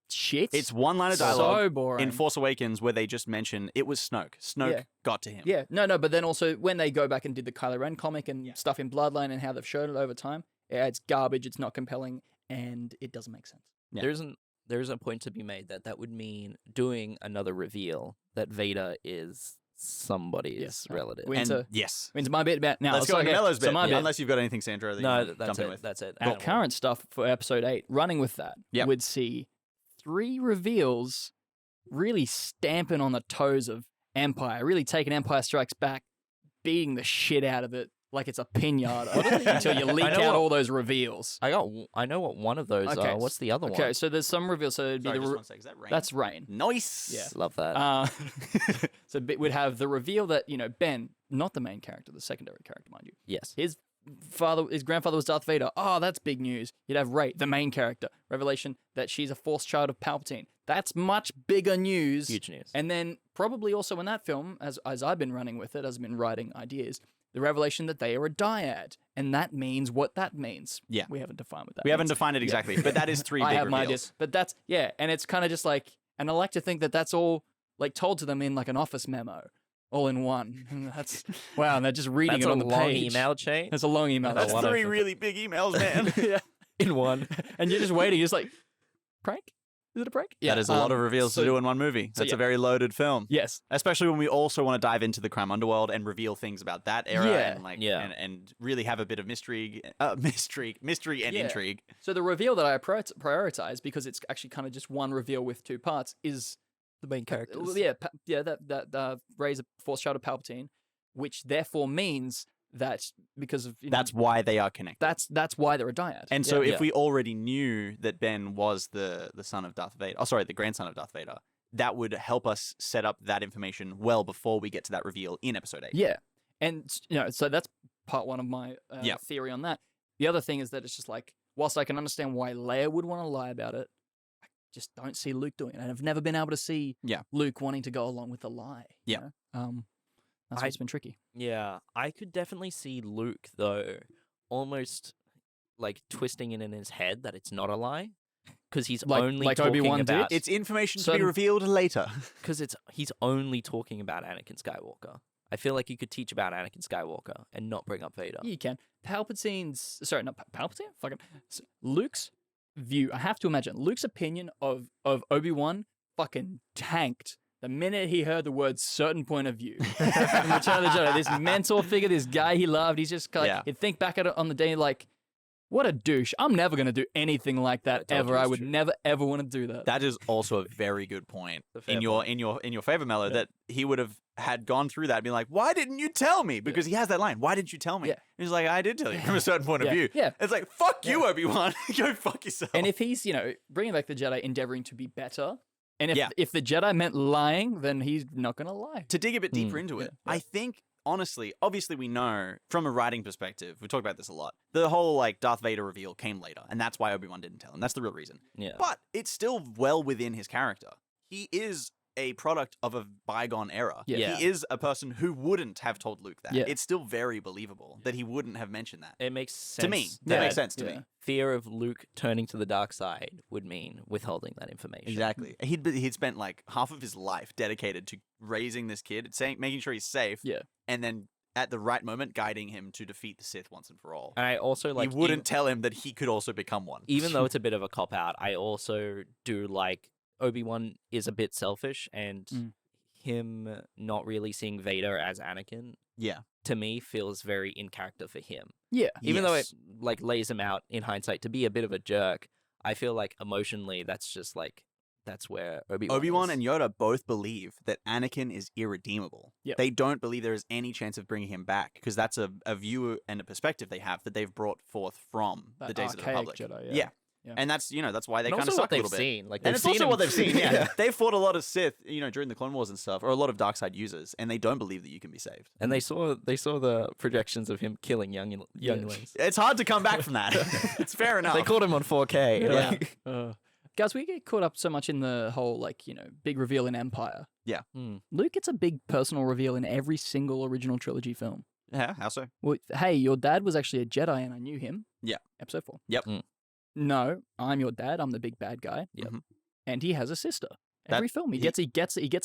shit. It's one line of dialogue so boring. in Force Awakens where they just mention it was Snoke. Snoke got to him. Yeah, no, but then also when they go back and did the Kylo Ren comic and stuff in Bloodline and how they've shown it over time, it's garbage. It's not compelling, and it doesn't make sense. Yeah. There's a point to be made that would mean doing another reveal that Vader is somebody's relative. Yes. Wins my bit about now. Let's go to Carmelo's bit. So my bit. Unless you've got anything, Sandro, that you that's jump in it. with. That's it. Our current stuff for episode 8, running with that, would see 3 reveals really stamping on the toes of Empire, really taking Empire Strikes Back, beating the shit out of it like it's a pinata until you leak out all those reveals. I know what one of those are. What's the other one? Okay, so there's some reveals. So it'd be just 1 sec. Is that Rain? That's Rain. Nice. Yeah. Love that. So we'd have the reveal that, Ben, not the main character, the secondary character, mind you. Yes. His grandfather was Darth Vader. Oh, that's big news. You'd have Rey, the main character. Revelation that she's a Force child of Palpatine. That's much bigger news. Huge news. And then probably also in that film, as I've been running with it, as I've been writing ideas, the revelation that they are a dyad. And that means what that means. Yeah. We haven't defined what that We means. haven't defined it exactly, but that is 3 big I have reveals. my ideas. But that's, and it's kind of just like, and I like to think that that's all like told to them in like an office memo. All in one. And that's wow, and they're just reading it on the long page. email chain. That's a long email. That's 3 really big emails, man. Yeah. In one. And you're just waiting. You're just like, prank? Is it a prank? Yeah, that is a lot of reveals to do in one movie. That's a very loaded film. Yes. Especially when we also want to dive into the crime underworld and reveal things about that era and really have a bit of mystery and intrigue. So the reveal that I prioritize, because it's actually kind of just one reveal with 2 parts, is the main characters. That Rey's a Force child of Palpatine, which therefore means that because of that's why they are connected. That's why they're a dyad. And so if we already knew that Ben was the son of Darth Vader, the grandson of Darth Vader, that would help us set up that information well before we get to that reveal in episode 8. Yeah. And so that's part 1 of my theory on that. The other thing is that it's just like, whilst I can understand why Leia would want to lie about it, just don't see Luke doing it. And I've never been able to see Luke wanting to go along with the lie. Yeah. That's what's been tricky. Yeah. I could definitely see Luke, though, almost like twisting it in his head that it's not a lie. Because he's only talking Obi-Wan about... did? It's information to be revealed later. Because he's only talking about Anakin Skywalker. I feel like you could teach about Anakin Skywalker and not bring up Vader. You can. Sorry, not Palpatine? Fucking... Luke's view, I have to imagine, Luke's opinion of Obi-Wan fucking tanked the minute he heard the words certain point of view from Return of the Jedi, this mentor figure, this guy he loved, he's just like, he'd think back at it on the day like, what a douche. I'm never going to do anything like that ever. I would never, ever want to do that. That is also a very good point in your favor, Mello, that he would have had gone through that and been like, why didn't you tell me? Because he has that line, why didn't you tell me? Yeah. He's like, I did tell you from a certain point of view. Yeah. It's like, fuck you, Obi-Wan. Go fuck yourself. And if he's, bringing back the Jedi, endeavoring to be better, and if the Jedi meant lying, then he's not going to lie. To dig a bit deeper into it, I think, honestly, obviously we know from a writing perspective, we talk about this a lot, the whole like Darth Vader reveal came later, and that's why Obi-Wan didn't tell him. That's the real reason. Yeah. But it's still well within his character. He is a product of a bygone era. Yeah. He is a person who wouldn't have told Luke that. Yeah. It's still very believable that he wouldn't have mentioned that. It makes sense. To me. That makes sense to me. Fear of Luke turning to the dark side would mean withholding that information. Exactly. He'd spent like half of his life dedicated to raising this kid, making sure he's safe, and then at the right moment guiding him to defeat the Sith once and for all. And I also like... He wouldn't tell him that he could also become one. Even though it's a bit of a cop-out, I also do like Obi-Wan is a bit selfish, and him not really seeing Vader as Anakin, to me, feels very in character for him. Yeah. Even though it like lays him out in hindsight to be a bit of a jerk, I feel like emotionally that's just like, that's where Obi-Wan and Yoda both believe that Anakin is irredeemable. Yep. They don't believe there is any chance of bringing him back because that's a view and a perspective they have that they've brought forth from the days of the Republic. Jedi, yeah. And that's, that's why they kind of suck a little bit. Seen. Like, and it's also what they've seen, They've fought a lot of Sith, during the Clone Wars and stuff, or a lot of dark side users, and they don't believe that you can be saved. And they saw the projections of him killing younglings. It's hard to come back from that. It's fair enough. They caught him on 4K. Guys, we get caught up so much in the whole, big reveal in Empire. Yeah. Luke gets a big personal reveal in every single original trilogy film. Yeah, how so? Well, hey, your dad was actually a Jedi and I knew him. Yeah. Episode 4. Yep. No, I'm your dad. I'm the big bad guy. Yep. And he has a sister. Every film, he gets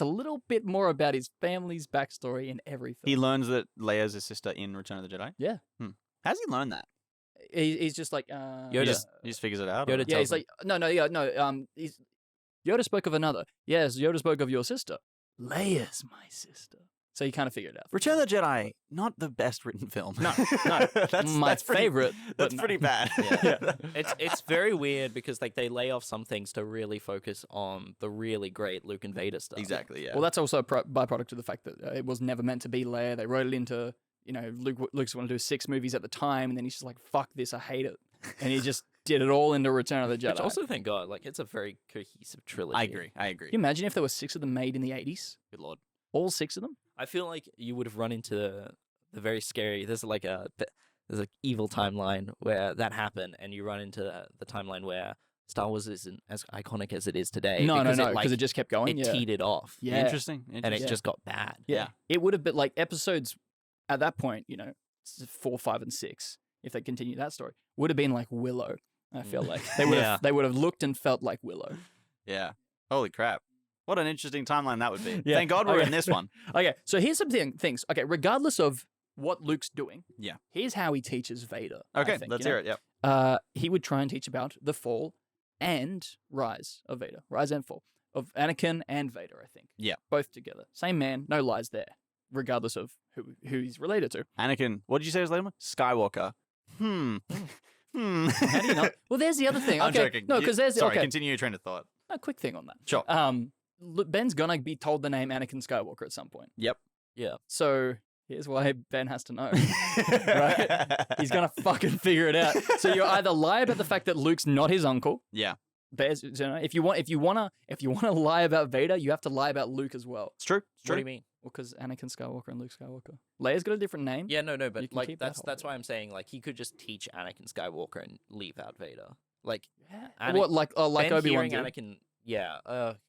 a little bit more about his family's backstory in every film. He learns that Leia's his sister in Return of the Jedi. Yeah. How's he learn that? He's just like Yoda. He just figures it out. Yoda he's like no. Yoda spoke of another. Yes, Yoda spoke of your sister. Leia's my sister. So you kind of figured it out. Return of the Jedi, not the best written film. No, that's favorite. That's pretty bad. It's very weird because they lay off some things to really focus on the really great Luke and Vader stuff. Exactly. Yeah. Well, that's also a byproduct of the fact that it was never meant to be Leia. They wrote it into Luke's wanted to do 6 movies at the time, and then he's just like, "Fuck this, I hate it," and he just did it all into Return of the Jedi. Which also, thank God, it's a very cohesive trilogy. I agree. Can you imagine if there were 6 of them made in the 80s? Good Lord. All 6 of them? I feel like you would have run into the very scary. There's an evil timeline where that happened, and you run into the timeline where Star Wars isn't as iconic as it is today. No, because it just kept going. It teetered off. Yeah, interesting. And it just got bad. Yeah, it would have been like episodes at that point. 4, 5, and 6. If they continue that story, would have been like Willow. I feel like they would have looked and felt like Willow. Yeah. Holy crap. What an interesting timeline that would be. Yeah. Thank God we're in this one. Okay, so here's some things. Okay, regardless of what Luke's doing, here's how he teaches Vader. Okay, let's hear it. Yep. He would try and teach about the fall and rise of Vader. Rise and fall of Anakin and Vader, I think. Yeah. Both together. Same man, no lies there, regardless of who he's related to. Anakin, what did you say his name was? Skywalker. How do you know? Well, there's the other thing. I'm joking. No, because there's... Sorry, continue your train of thought. A quick thing on that. Sure. Ben's gonna be told the name Anakin Skywalker at some point. Yep. Yeah. So here's why Ben has to know. Right? He's gonna fucking figure it out. So you either lie about the fact that Luke's not his uncle. Yeah. If you wanna lie about Vader, you have to lie about Luke as well. It's true. What do you mean? Well, because Anakin Skywalker and Luke Skywalker. Leia's got a different name. Yeah, no, but that's why I'm saying he could just teach Anakin Skywalker and leave out Vader. Like Obi-Wan did. Anakin. Yeah.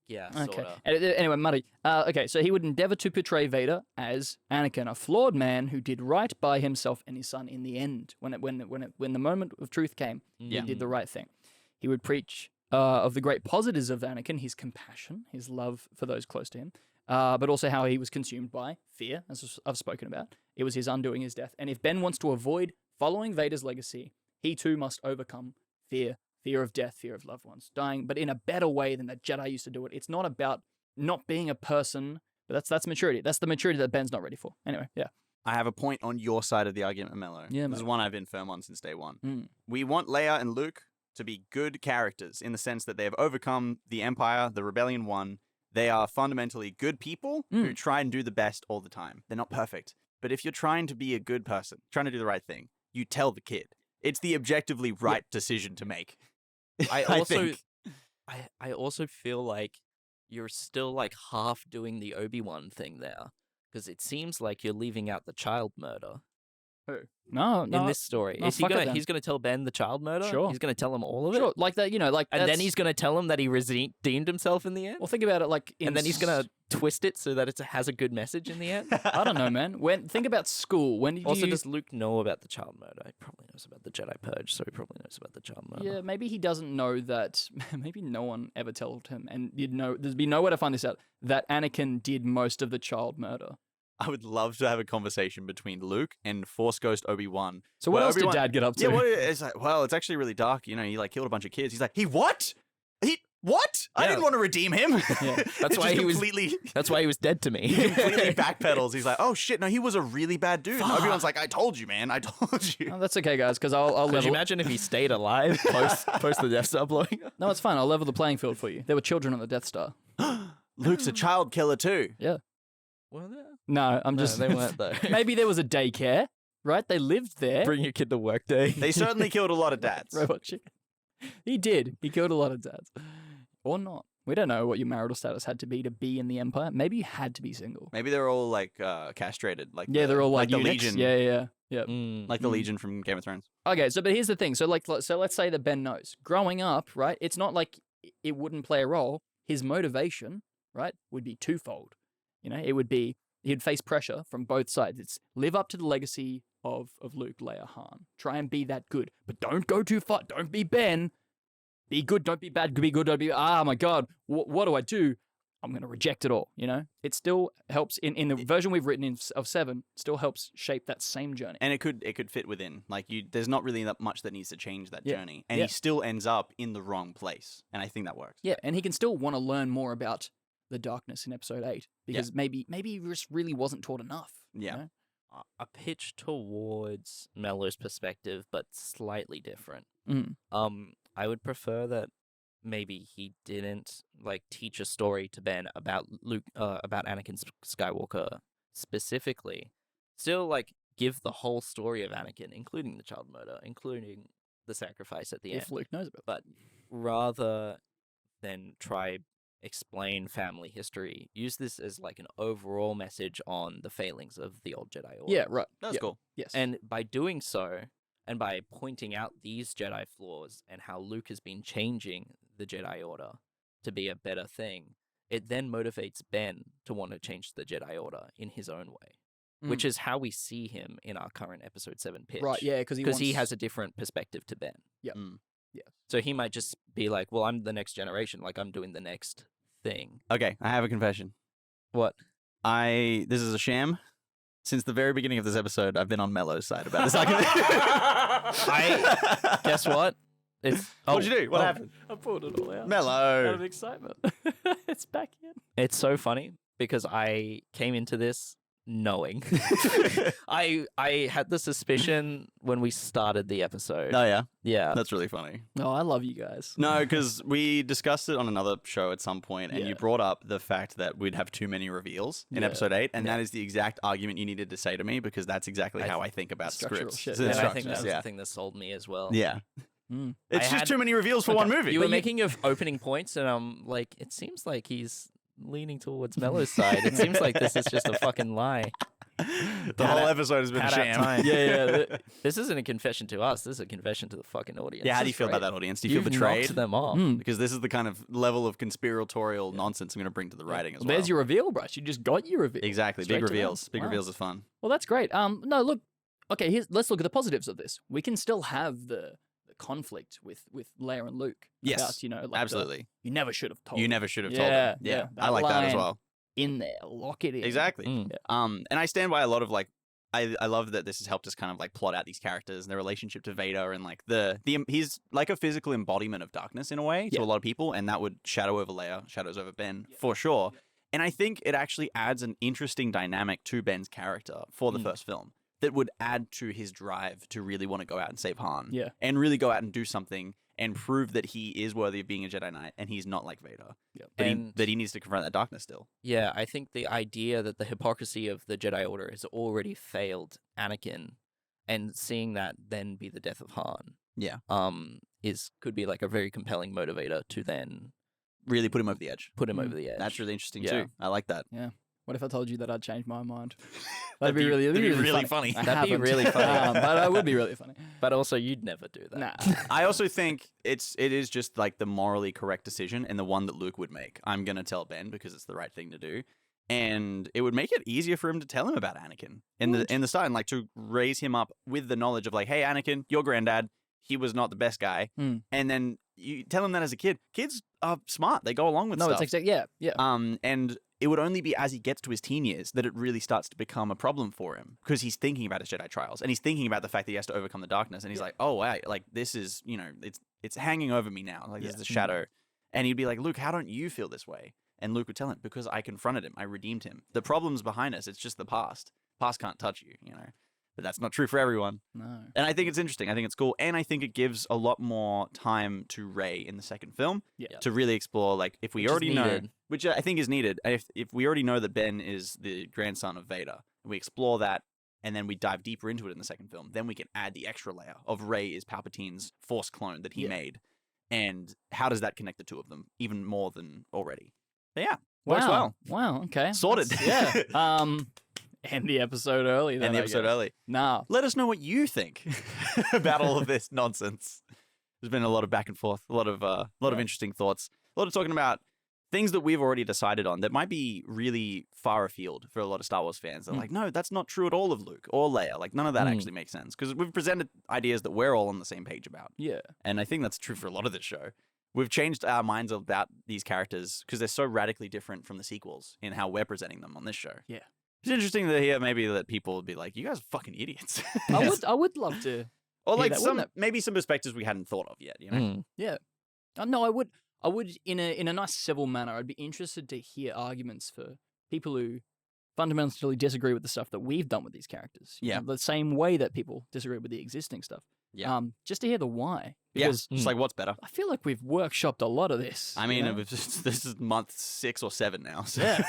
Yeah. Okay. Sorta. Anyway, Muddy. Okay, so he would endeavor to portray Vader as Anakin, a flawed man who did right by himself and his son in the end. When the moment of truth came, he did the right thing. He would preach of the great positives of Anakin, his compassion, his love for those close to him, but also how he was consumed by fear, as I've spoken about. It was his undoing, his death. And if Ben wants to avoid following Vader's legacy, he too must overcome fear of death, fear of loved ones dying, but in a better way than the Jedi used to do it. It's not about not being a person. But that's maturity. That's the maturity that Ben's not ready for. Anyway, yeah. I have a point on your side of the argument, Mello. Yeah, this is one I've been firm on since day one. Mm. We want Leia and Luke to be good characters in the sense that they have overcome the Empire, the Rebellion won. They are fundamentally good people who try and do the best all the time. They're not perfect. But if you're trying to be a good person, trying to do the right thing, you tell the kid. It's the objectively right decision to make. I also feel like you're still like half doing the Obi-Wan thing there. Because it seems like you're leaving out the child murder. Who? No. In this story. No, Is he's gonna tell Ben the child murder? Sure. He's gonna tell him all of it? Sure, like that, And then he's gonna tell him that he redeemed himself in the end? Well, think about it like... And then he's gonna twist it so that it has a good message in the end? I don't know, man. Think about school. When did Also, you... does Luke know about the child murder? He probably knows about the Jedi Purge, so he probably knows about the child murder. Yeah, maybe he doesn't know that... Maybe no one ever told him, and there'd be nowhere to find this out, that Anakin did most of the child murder. I would love to have a conversation between Luke and Force Ghost Obi-Wan. So what else did Dad get up to? Yeah, it's like, well, it's actually really dark. He like killed a bunch of kids. He's like, he what? He what? I didn't want to redeem him. Yeah. That's why he was dead to me. He completely backpedals. He's like, oh shit, no, he was a really bad dude. And Obi-Wan's like, I told you, man. I told you. Oh, that's okay, guys, because I'll level... Could you imagine if he stayed alive post the Death Star blowing up? No, it's fine. I'll level the playing field for you. There were children on the Death Star. Luke's a child killer too. Yeah. Were there? No, No, they weren't though. Maybe there was a daycare, right? They lived there. Bring your kid to work day. They certainly killed a lot of dads. Robot chicken. He did. He killed a lot of dads. Or not. We don't know what your marital status had to be in the Empire. Maybe you had to be single. Maybe they're all like castrated. Like they're all like the eunuchs. Legion. Yeah. Like the Legion from Game of Thrones. Okay, but here's the thing. So let's say that Ben knows. Growing up, right? It's not like it wouldn't play a role. His motivation, right, would be twofold. It would be he'd face pressure from both sides. It's live up to the legacy of Luke, Leia, Han. Try and be that good, but don't go too far. Don't be Ben. Be good, don't be bad. Be good, don't be... my God, what do I do? I'm going to reject it all, It still helps, in the version we've written of 7, still helps shape that same journey. And it could fit within. Like, there's not really that much that needs to change that journey. And he still ends up in the wrong place. And I think that works. Yeah, and he can still want to learn more about the darkness in episode 8. Because maybe he just really wasn't taught enough. Yeah. A pitch towards Mello's perspective, but slightly different. I would prefer that maybe he didn't teach a story to Ben about Luke, about Anakin Skywalker specifically. Still, give the whole story of Anakin, including the child murder, including the sacrifice at the end. If Luke knows about it. But rather than try explain family history, use this as an overall message on the failings of the old Jedi Order. Yeah, right. That's cool. Yes. And by doing so, and by pointing out these Jedi flaws and how Luke has been changing the Jedi Order to be a better thing, it then motivates Ben to want to change the Jedi Order in his own way, which is how we see him in our current episode 7 pitch. Right, yeah, because he has a different perspective to Ben. Yeah. Yeah. So he might just be like, well, I'm the next generation, I'm doing the next thing. Okay, I have a confession. What? This is a sham. Since the very beginning of this episode, I've been on Mello's side about this argument. Guess what? What'd you do? What happened? I pulled it all out. Mello. Out of excitement. It's back in. It's so funny because I came into this knowing. I had the suspicion when we started the episode. Oh, yeah? Yeah. That's really funny. Oh, I love you guys. No, because we discussed it on another show at some point, and you brought up the fact that we'd have too many reveals in episode 8, and that is the exact argument you needed to say to me, because that's exactly how I think about structural scripts. shit. And I think that's the thing that sold me as well. Yeah. It's just too many reveals for one movie. You were making your opening points, and I'm like, it seems like he's leaning towards Mello's side. It seems like this is just a fucking lie. The whole episode has been a sham. Yeah. This isn't a confession to us. This is a confession to the fucking audience. Yeah, how do you feel about that audience? Do you feel betrayed? Knocked them off. Because this is the kind of level of conspiratorial nonsense I'm going to bring to the writing as well. There's your reveal, Bryce. You just got your reveal. Exactly. Straight Big to reveals. them. Big Wow. reveals is fun. Well, that's great. No, look. Okay, let's look at the positives of this. We can still have the conflict with Leia and Luke. Yes, about, absolutely. You never should have told. You never should have told them. Yeah, I like that as well. In there, lock it in. Exactly. And I stand by a lot of I love that this has helped us kind of plot out these characters and their relationship to Vader, and he's like a physical embodiment of darkness in a way to a lot of people, and that would shadow over Leia, shadows over Ben for sure. And I think it actually adds an interesting dynamic to Ben's character for the first film that would add to his drive to really want to go out and save Han. Yeah. And really go out and do something and prove that he is worthy of being a Jedi Knight and he's not like Vader. Yep. That he needs to confront that darkness still. Yeah, I think the idea that the hypocrisy of the Jedi Order has already failed Anakin, and seeing that then be the death of Han, could be like a very compelling motivator to then really put him over the edge. Put him over the edge. That's really interesting too. I like that. Yeah. What if I told you that I'd changed my mind? That'd be really funny. That'd be really funny. But it would be really funny. But also, you'd never do that. Nah. I also think it is just like the morally correct decision and the one that Luke would make. I'm gonna tell Ben because it's the right thing to do, and it would make it easier for him to tell him about Anakin in the start, and like to raise him up with the knowledge of like, hey, Anakin, your granddad, he was not the best guy, and then you tell him that as a kid. Kids are smart; they go along with stuff. No, it's exactly yeah. And it would only be as he gets to his teen years that it really starts to become a problem for him because he's thinking about his Jedi trials and he's thinking about the fact that he has to overcome the darkness and he's like, oh, wait, like this is, it's hanging over me now. Like this is a shadow. And he'd be like, Luke, how don't you feel this way? And Luke would tell him, because I confronted him. I redeemed him. The problem's behind us. It's just the past. Past can't touch you, But that's not true for everyone. No. And I think it's interesting. I think it's cool. And I think it gives a lot more time to Rey in the second film to really explore, like, if we already know, which I think is needed. If we already know that Ben is the grandson of Vader, and we explore that, and then we dive deeper into it in the second film, then we can add the extra layer of Rey is Palpatine's Force clone that he made. And how does that connect the two of them even more than already? But yeah, works well. Wow, okay. Sorted. End the episode early. Then, early. Nah. Let us know what you think about all of this nonsense. There's been a lot of back and forth, a lot of interesting thoughts, a lot of talking about things that we've already decided on that might be really far afield for a lot of Star Wars fans. They're like, no, that's not true at all of Luke or Leia. Like, none of that actually makes sense because we've presented ideas that we're all on the same page about. Yeah. And I think that's true for a lot of this show. We've changed our minds about these characters because they're so radically different from the sequels in how we're presenting them on this show. Yeah. It's interesting to hear maybe that people would be like, you guys are fucking idiots. I would love to. Or like that, maybe some perspectives we hadn't thought of yet, Yeah. No, I would in a nice civil manner. I'd be interested to hear arguments for people who fundamentally disagree with the stuff that we've done with these characters. You know, the same way that people disagree with the existing stuff. Yeah. Just to hear the why. Because it's like, what's better? I feel like we've workshopped a lot of this. I mean, this is month 6 or 7 now. So. Yeah.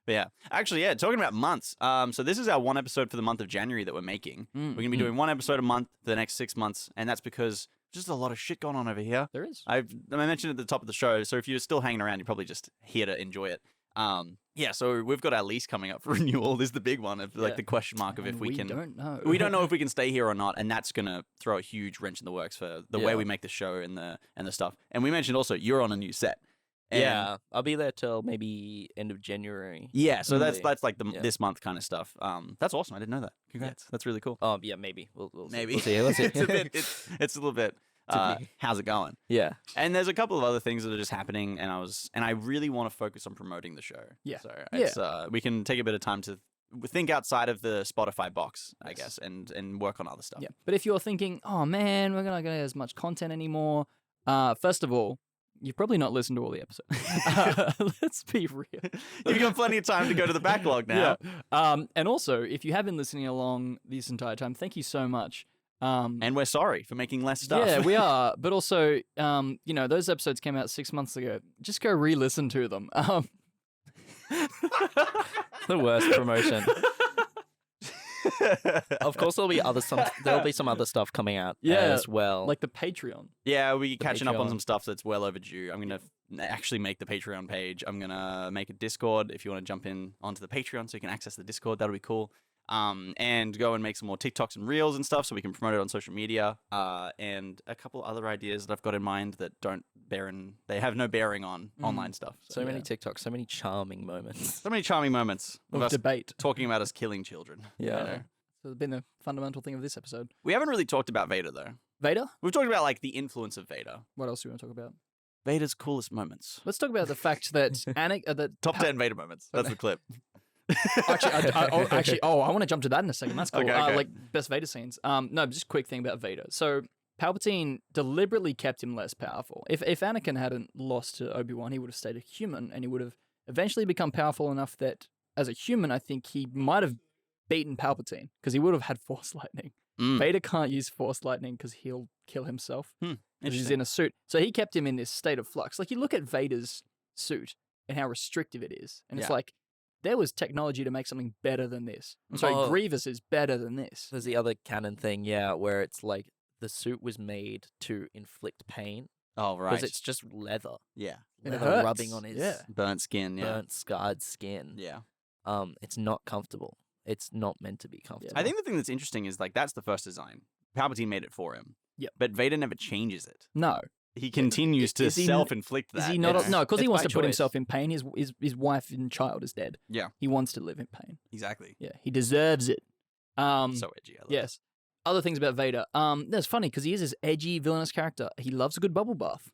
But yeah, actually, talking about months. So this is our one episode for the month of January that we're making. We're going to be doing one episode a month for the next 6 months. And that's because just a lot of shit going on over here. There is. I mentioned at the top of the show. So if you're still hanging around, you're probably just here to enjoy it. So we've got our lease coming up for renewal. This is the big one of like the question mark of if we can. Don't know. We don't know if we can stay here or not, and that's gonna throw a huge wrench in the works for the way we make the show and the stuff. And we mentioned also you're on a new set. Yeah, I'll be there till maybe end of January. Yeah, so that's like this month kind of stuff. That's awesome. I didn't know that. Congrats. That's really cool. Oh yeah, maybe we'll maybe see. We'll see. It's a little bit. How's it going? Yeah. And there's a couple of other things that are just happening, and I really want to focus on promoting the show. Yeah. So it's we can take a bit of time to think outside of the Spotify box, I guess, and work on other stuff. Yeah. But if you're thinking, oh man, we're not gonna get as much content anymore, first of all, you've probably not listened to all the episodes. Let's be real. You've got plenty of time to go to the backlog now. Yeah. And also, if you have been listening along this entire time, thank you so much. And we're sorry for making less stuff. Yeah, we are. But also, those episodes came out 6 months ago. Just go re-listen to them. The worst promotion. Of course, there'll be some other stuff coming out as well, like the Patreon. Yeah, we're catching up on some stuff that's well overdue. I'm gonna actually make the Patreon page. I'm gonna make a Discord if you want to jump in onto the Patreon, so you can access the Discord. That'll be cool. And go and make some more TikToks and Reels and stuff so we can promote it on social media. And a couple other ideas that I've got in mind that they have no bearing on online stuff. So many TikToks, so many charming moments. So many charming moments of us debate. Talking about us killing children. Yeah. So it's been the fundamental thing of this episode. We haven't really talked about Vader though. Vader? We've talked about like the influence of Vader. What else do you want to talk about? Vader's coolest moments. Let's talk about the fact that top 10 Vader moments. That's the clip. I want to jump to that in a second. That's cool. Okay. Like best Vader scenes. No, just a quick thing about Vader. So Palpatine deliberately kept him less powerful. If Anakin hadn't lost to Obi-Wan, he would have stayed a human and he would have eventually become powerful enough that as a human, I think he might have beaten Palpatine because he would have had Force lightning. Vader can't use Force lightning because he'll kill himself because he's in a suit. So he kept him in this state of flux. Like, you look at Vader's suit and how restrictive it is. And it's like, there was technology to make something better than this. I'm sorry, Grievous is better than this. There's the other canon thing, where it's like the suit was made to inflict pain. Oh, right. Because it's just leather. Yeah. Leather rubbing on his burnt skin. Yeah. Burnt, scarred skin. Yeah. It's not comfortable. It's not meant to be comfortable. I think the thing that's interesting is, like, that's the first design. Palpatine made it for him. Yep. But Vader never changes it. No. He continues to self-inflict that. Is he not? No, because he wants to put choice. himself in pain. His wife and child is dead. Yeah. He wants to live in pain. Exactly. Yeah. He deserves it. So edgy. I love yes. Other things about Vader. That's funny because he is this edgy, villainous character. He loves a good bubble bath.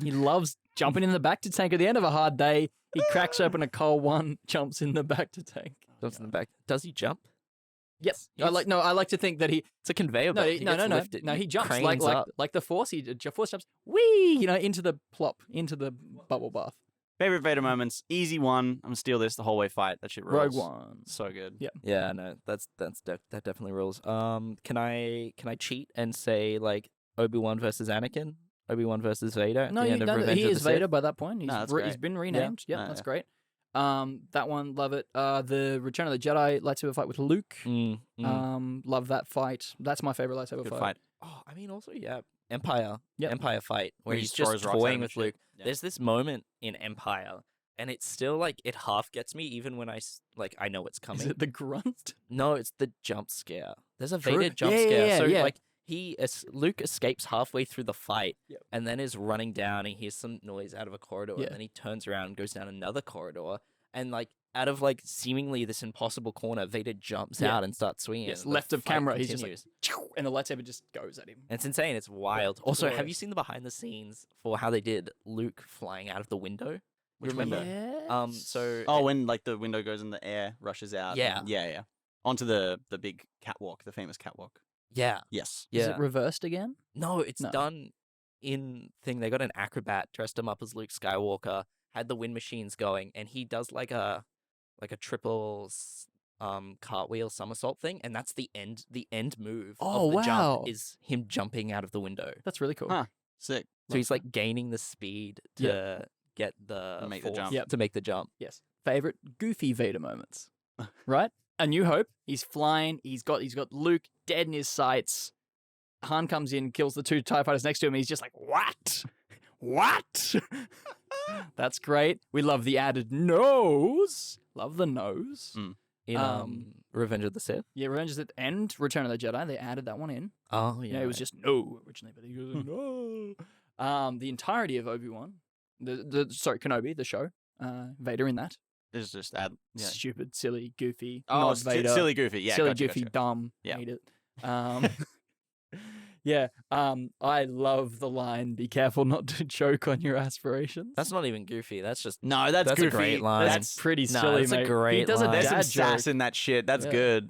He loves jumping in the back to tank at the end of a hard day. He cracks open a cold one, jumps in the back to tank. Jumps in the back. Does he jump? Yes. I like to think that he. It's a conveyor belt. No. He jumps like the Force. Force jumps. Whee! Into the bubble bath. Favorite Vader moments. Easy one. I'm gonna steal this the whole way fight. That shit rules. Rogue One. So good. Yeah. Yeah. No. That definitely rules. Can I cheat and say like Obi-Wan versus Anakin? Obi-Wan versus Vader. At No, the end of Revenge he of is the Vader Sith? by that point. He's been renamed. Yeah, No, that's great. That one, love it. The Return of the Jedi lightsaber fight with Luke. Love that fight. That's my favorite lightsaber Good fight. fight. Oh, I mean, also, Empire. Yep. Empire fight where He he's throws just rocks at toying him with and shit. Luke. Yeah. There's this moment in Empire, and it's still like it half gets me, even when I know it's coming. Is it the grunt? No, it's the jump scare. There's a True. Vader jump Yeah, scare. yeah, So yeah. like Luke escapes halfway through the fight, Yep. and then is running down. He hears some noise out of a corridor, Yeah. and then he turns around and goes down another corridor, and like out of like seemingly this impossible corner, Vader jumps Yeah. out and starts swinging. Yes, and the left of fight camera. continues. He's just like, and the lightsaber just goes at him. And it's insane. It's wild. Also, have you glorious. seen the behind the scenes for how they did Luke flying out of the window? Which Remember? window? So when like the window goes and the air rushes out. Yeah. Yeah. Onto the big catwalk, the famous catwalk. yeah, Yes. Is yeah. it reversed again? No, it's No. done in thing. They got an acrobat, dressed him up as Luke Skywalker, had the wind machines going, and he does like a triple cartwheel somersault thing, and that's the end move Oh, of the wow. jump is him jumping out of the window. That's really cool. Huh. Sick. So he's like gaining the speed to get the Make the force jump. Yep. to make the jump. Yes. Favorite goofy Vader moments. Right? A New Hope. He's flying. He's got Luke dead in his sights. Han comes in, kills the two TIE fighters next to him. And he's just like, what? What? That's great. We love the added nose. Love the nose. In Revenge of the Sith. Yeah, Revenge of the Sith and Return of the Jedi. They added that one in. Oh yeah. Yeah, it was just no originally, but he goes no. The entirety of Obi-Wan, Kenobi, the show, Vader in that. It's just Stupid, silly, goofy. Oh, not Vader. silly, goofy. Yeah. silly, gotcha, goofy, gotcha. dumb. Yeah. Hate it. Yeah. I love the line, "Be careful not to choke on your aspirations." That's not even goofy. That's just No, that's That's a goofy. great line. That's pretty No, silly, that's a mate. great He does a line. There's some dad sass joke. in that shit. That's Yeah. good.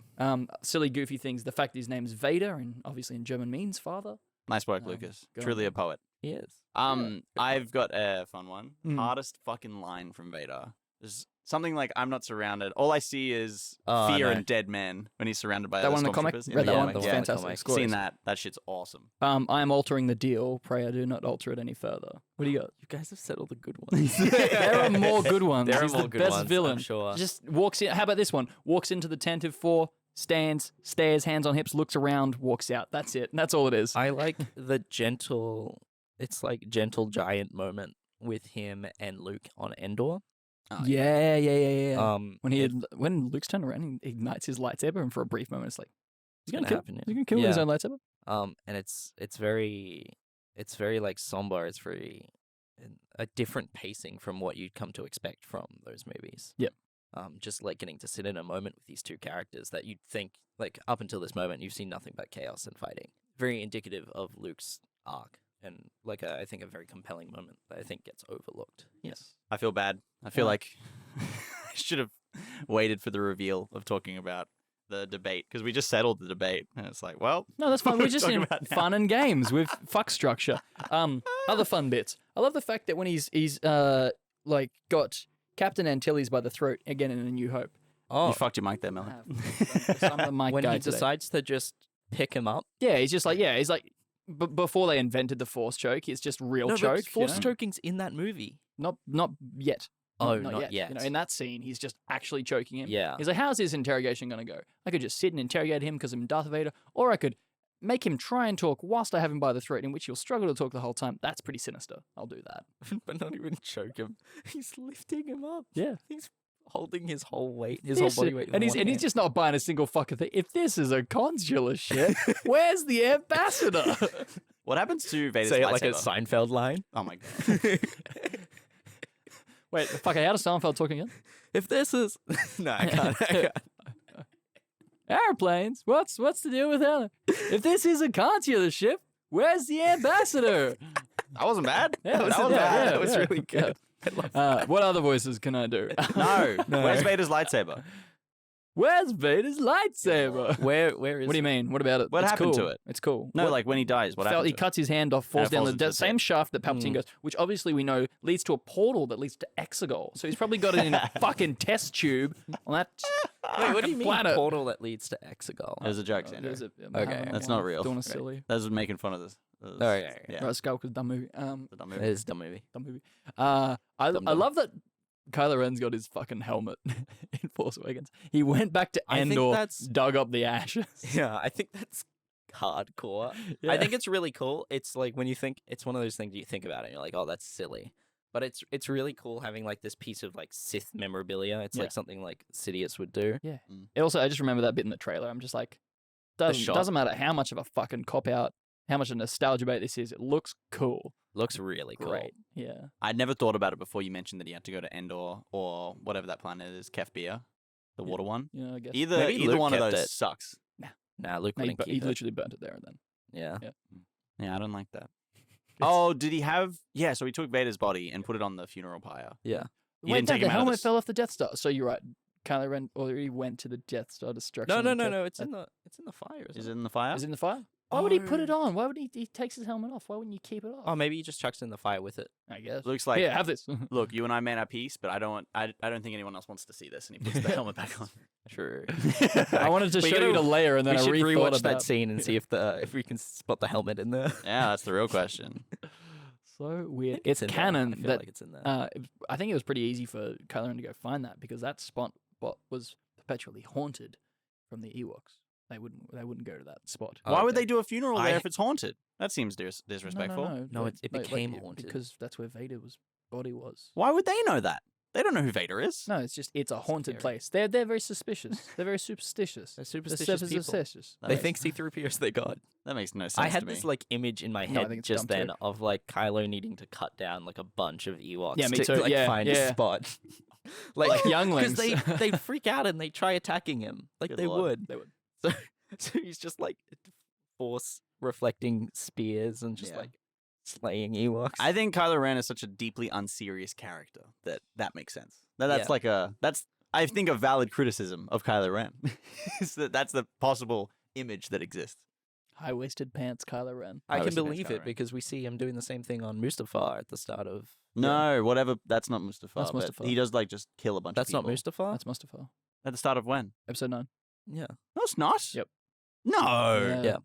Silly, goofy things. The fact his name's Vader, and obviously in German means father. Nice work, Lucas. good on Truly you. a poet. he is. I've got a fun one. Mm. Hardest fucking line from Vader. There's something like, I'm not surrounded. All I see is Oh, fear no. and dead men when he's surrounded by That other one in the comic. stormtroopers. Read that one. comic, It's yeah. fantastic. Comic. It's glorious. Seen that. That shit's awesome. I am altering the deal. Pray I do not alter it any further. What do you got? You guys have said all the good ones. There are more good ones. There are He's more the good best ones, I'm villain. sure. Just walks in. How about this one? Walks into the tent of 4, stands, stares, hands on hips, looks around, walks out. That's it. That's all it is. I like the gentle. It's like gentle giant moment with him and Luke on Endor. Oh, yeah. When it- when Luke's turned around, he ignites his lightsaber, and for a brief moment, it's like, he's gonna gonna kill. happen, yeah. He's gonna kill with his Yeah. own lightsaber. and it's very like somber. It's very a different pacing from what you'd come to expect from those movies. Yep. Just like getting to sit in a moment with these two characters that you'd think, like, up until this moment, you've seen nothing but chaos and fighting. Very indicative of Luke's arc, and like I think a very compelling moment that I think gets overlooked. Yes. I feel bad. I feel Why? like I should have waited for the reveal of talking about the debate, because we just settled the debate, and it's like, well, No, that's fine. what We're are we just talking in about now? fun and games with fuck structure. Other fun bits. I love the fact that when he's like got Captain Antilles by the throat again in A New Hope. You fucked your mic there, Melon. I'm the mic when guy he today. decides to just pick him up. Yeah, he's just like, before they invented the force choke, it's just real choke. But force choking's in that movie. Not yet. Not yet. You know, in that scene, he's just actually choking him. Yeah. He's like, how's his interrogation going to go? I could just sit and interrogate him because I'm Darth Vader, or I could make him try and talk whilst I have him by the throat, in which he'll struggle to talk the whole time. That's pretty sinister. I'll do that. But not even choke him. He's lifting him up. Yeah. He's holding his whole weight, his whole body weight. And he's just not buying a single fucking thing. If this is a consular ship, where's the ambassador? What happens to Vader's Say it lightsaber? like a Seinfeld line. Oh my god. Wait, fuck, how does Seinfeld talk again? If this is... No, I can't. Airplanes? What's the deal with that? If this is a consular ship, where's the ambassador? That wasn't bad. Yeah, that wasn't bad. That was really good. What other voices can I do? No. Where's Vader's lightsaber? Where's Vader's lightsaber? Where is What do you mean? What about it? What It's happened cool. to it? It's cool. No, like when he dies, what happened He to it? cuts his hand off, falls it down falls the into his same head. shaft that Palpatine goes, which obviously we know leads to a portal that leads to Exegol. So he's probably got it in a fucking test tube on that. Wait, what do you mean planet. portal that leads to Exegol? It was a joke, Sandro. Okay. That's not real. Doing a silly. That was making fun of this. Oh, yeah. Right, Skywalker's dumb movie. The dumb It movie. is a dumb movie. Dumb movie. I love that Kylo Ren's got his fucking helmet in Force Awakens. He went back to I think Endor, that's- dug up the ashes. Yeah, I think that's hardcore. Yeah. I think it's really cool. It's like when you think, it's one of those things you think about it and you're like, oh, that's silly. But it's really cool having like this piece of like Sith memorabilia. It's like something like Sidious would do. Yeah. It also, I just remember that bit in the trailer. I'm just like, doesn't matter how much of a fucking cop out, how much of a nostalgia bait this is. It looks cool. Looks really cool. Great. Yeah. I'd never thought about it before you mentioned that he had to go to Endor or whatever that planet is, Kefbir, the water one. Yeah, I guess. Either Maybe Luke one of kept those it. sucks. Nah, Luke No, he wouldn't keep it. literally burnt it there and then. Yeah. Yeah, I don't like that. Oh, did he have? Yeah, so he took Vader's body and put it on the funeral pyre. Yeah. He Wait, didn't take the him out of helmet this. fell off the Death Star. So you're right. Kylo Ren already went to the Death Star destruction. No. It's in the fire. Is Isn't it it? in the fire? Is it in the fire? Why would he put it on? Why would he takes his helmet off? Why wouldn't you keep it off? Oh, maybe he just chucks it in the fire with it. I guess. Looks like. Yeah, have this. Look, you and I made our peace, but I don't think anyone else wants to see this. And he puts the helmet back on. True. I wanted to We show you gotta- the layer, and then we I should rethought rewatch about. that scene and see if we can spot the helmet in there. Yeah, that's the real question. So weird. It's It's in there. canon I feel that like it's in there. I think it was pretty easy for Kylo Ren to go find that because that spot was perpetually haunted from the Ewoks. They wouldn't go to that spot. Why would okay. they do a funeral there I- if it's haunted? That seems disrespectful. No, it became haunted. because that's where Vader's body was. Why would they know that? They don't know who Vader is. No, it's a haunted scary. place. They're very suspicious. They're very superstitious. They're They're superstitious people. superstitious. That They makes- think C-3PO is their god. that makes no sense. I had to me. this like image in my No, I head think it's just dumb then too. of like Kylo needing to cut down like a bunch of Ewoks Yeah, me to too. like Yeah, find a yeah. spot. Like younglings. Because they freak out and they try attacking him. Like Good they lord. would. They would. So he's just like force reflecting spears and just Yeah. like slaying Ewoks. I think Kylo Ren is such a deeply unserious character that makes sense. That's Yeah. like I think a valid criticism of Kylo Ren. Is that's the possible image that exists. High-waisted pants, Kylo Ren. I I can was thinking believe Kylo it Ren. because we see him doing the same thing on Mustafar at the start of. No, whatever. That's not Mustafar. That's but Mustafar. He does like just kill a bunch That's of not people. Mustafar. That's Mustafar. At the start of when? Episode 9. Yeah. No, it's not. Yep. No. Yeah.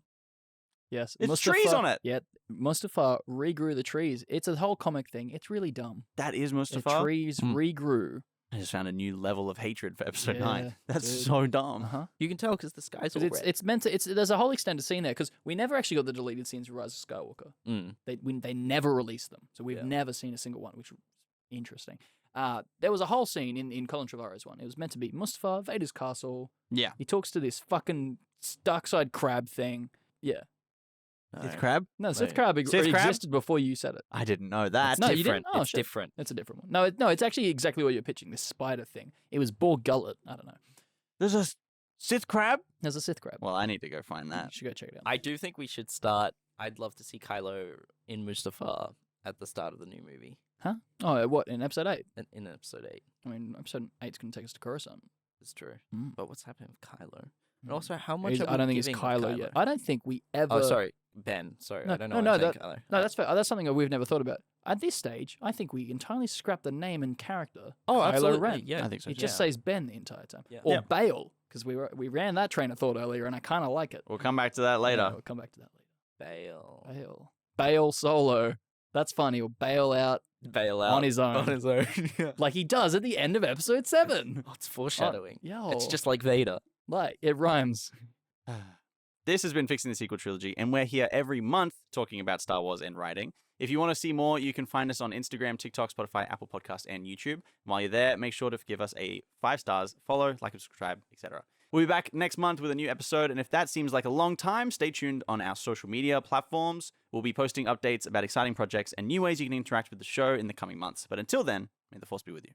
Yes. It's trees on it. Yeah. Mustafar regrew the trees. It's a whole comic thing. It's really dumb. That is The Mustafar. trees Mm. regrew. I just found a new level of hatred for episode Yeah, 9. That's dude. so dumb. Uh-huh. You can tell because the sky's all It's red. it's meant to. There's a whole extended scene there because we never actually got the deleted scenes of Rise of Skywalker. Mm. They never released them, so we've Yeah. never seen a single one, which was interesting. There was a whole scene in Colin Trevorrow's one. It was meant to be Mustafar, Vader's castle. Yeah. He talks to this fucking dark-side crab thing. Yeah. Sith crab? No, Sith Wait. crab Sith crab? existed before you said it. I didn't know that. No, you different. didn't? Oh, it's shit. different. It's a different one. No, it's actually exactly what you're pitching. This spider thing. It was Boar Gullet. I don't know. There's a Sith crab? There's a Sith crab. Well, I need to go find You that. should go check it out. I do think we should start. I'd love to see Kylo in Mustafar at the start of the new movie Huh? Oh, what in episode 8? in episode 8. I mean, episode 8's going to take us to Coruscant. It's true. Mm. But what's happening with Kylo? And also, how much I don't think it's Kylo yet. I don't think we ever. Oh, sorry, Ben. Sorry, I don't know. No, no, that's fair. That's something that we've never thought about. At this stage, I think we entirely scrap the name and character. Oh, Kylo absolutely. Ren. Yeah, I think so. It just says Ben the entire time, Yeah. or Bale, because we ran that train of thought earlier, and I kind of like it. We'll come back to that later. Yeah, we'll come back to that later. Bale Solo. That's funny. He'll bail out on his own. On his own. Yeah. Like he does at the end of episode 7. Oh, it's foreshadowing. Yo. It's just like Vader. Like, it rhymes. This has been Fixing the Sequel Trilogy, and we're here every month talking about Star Wars and writing. If you want to see more, you can find us on Instagram, TikTok, Spotify, Apple Podcasts, and YouTube. While you're there, make sure to give us a 5 stars, follow, like, and subscribe, etc. We'll be back next month with a new episode, and if that seems like a long time, stay tuned on our social media platforms. We'll be posting updates about exciting projects and new ways you can interact with the show in the coming months. But until then, may the Force be with you.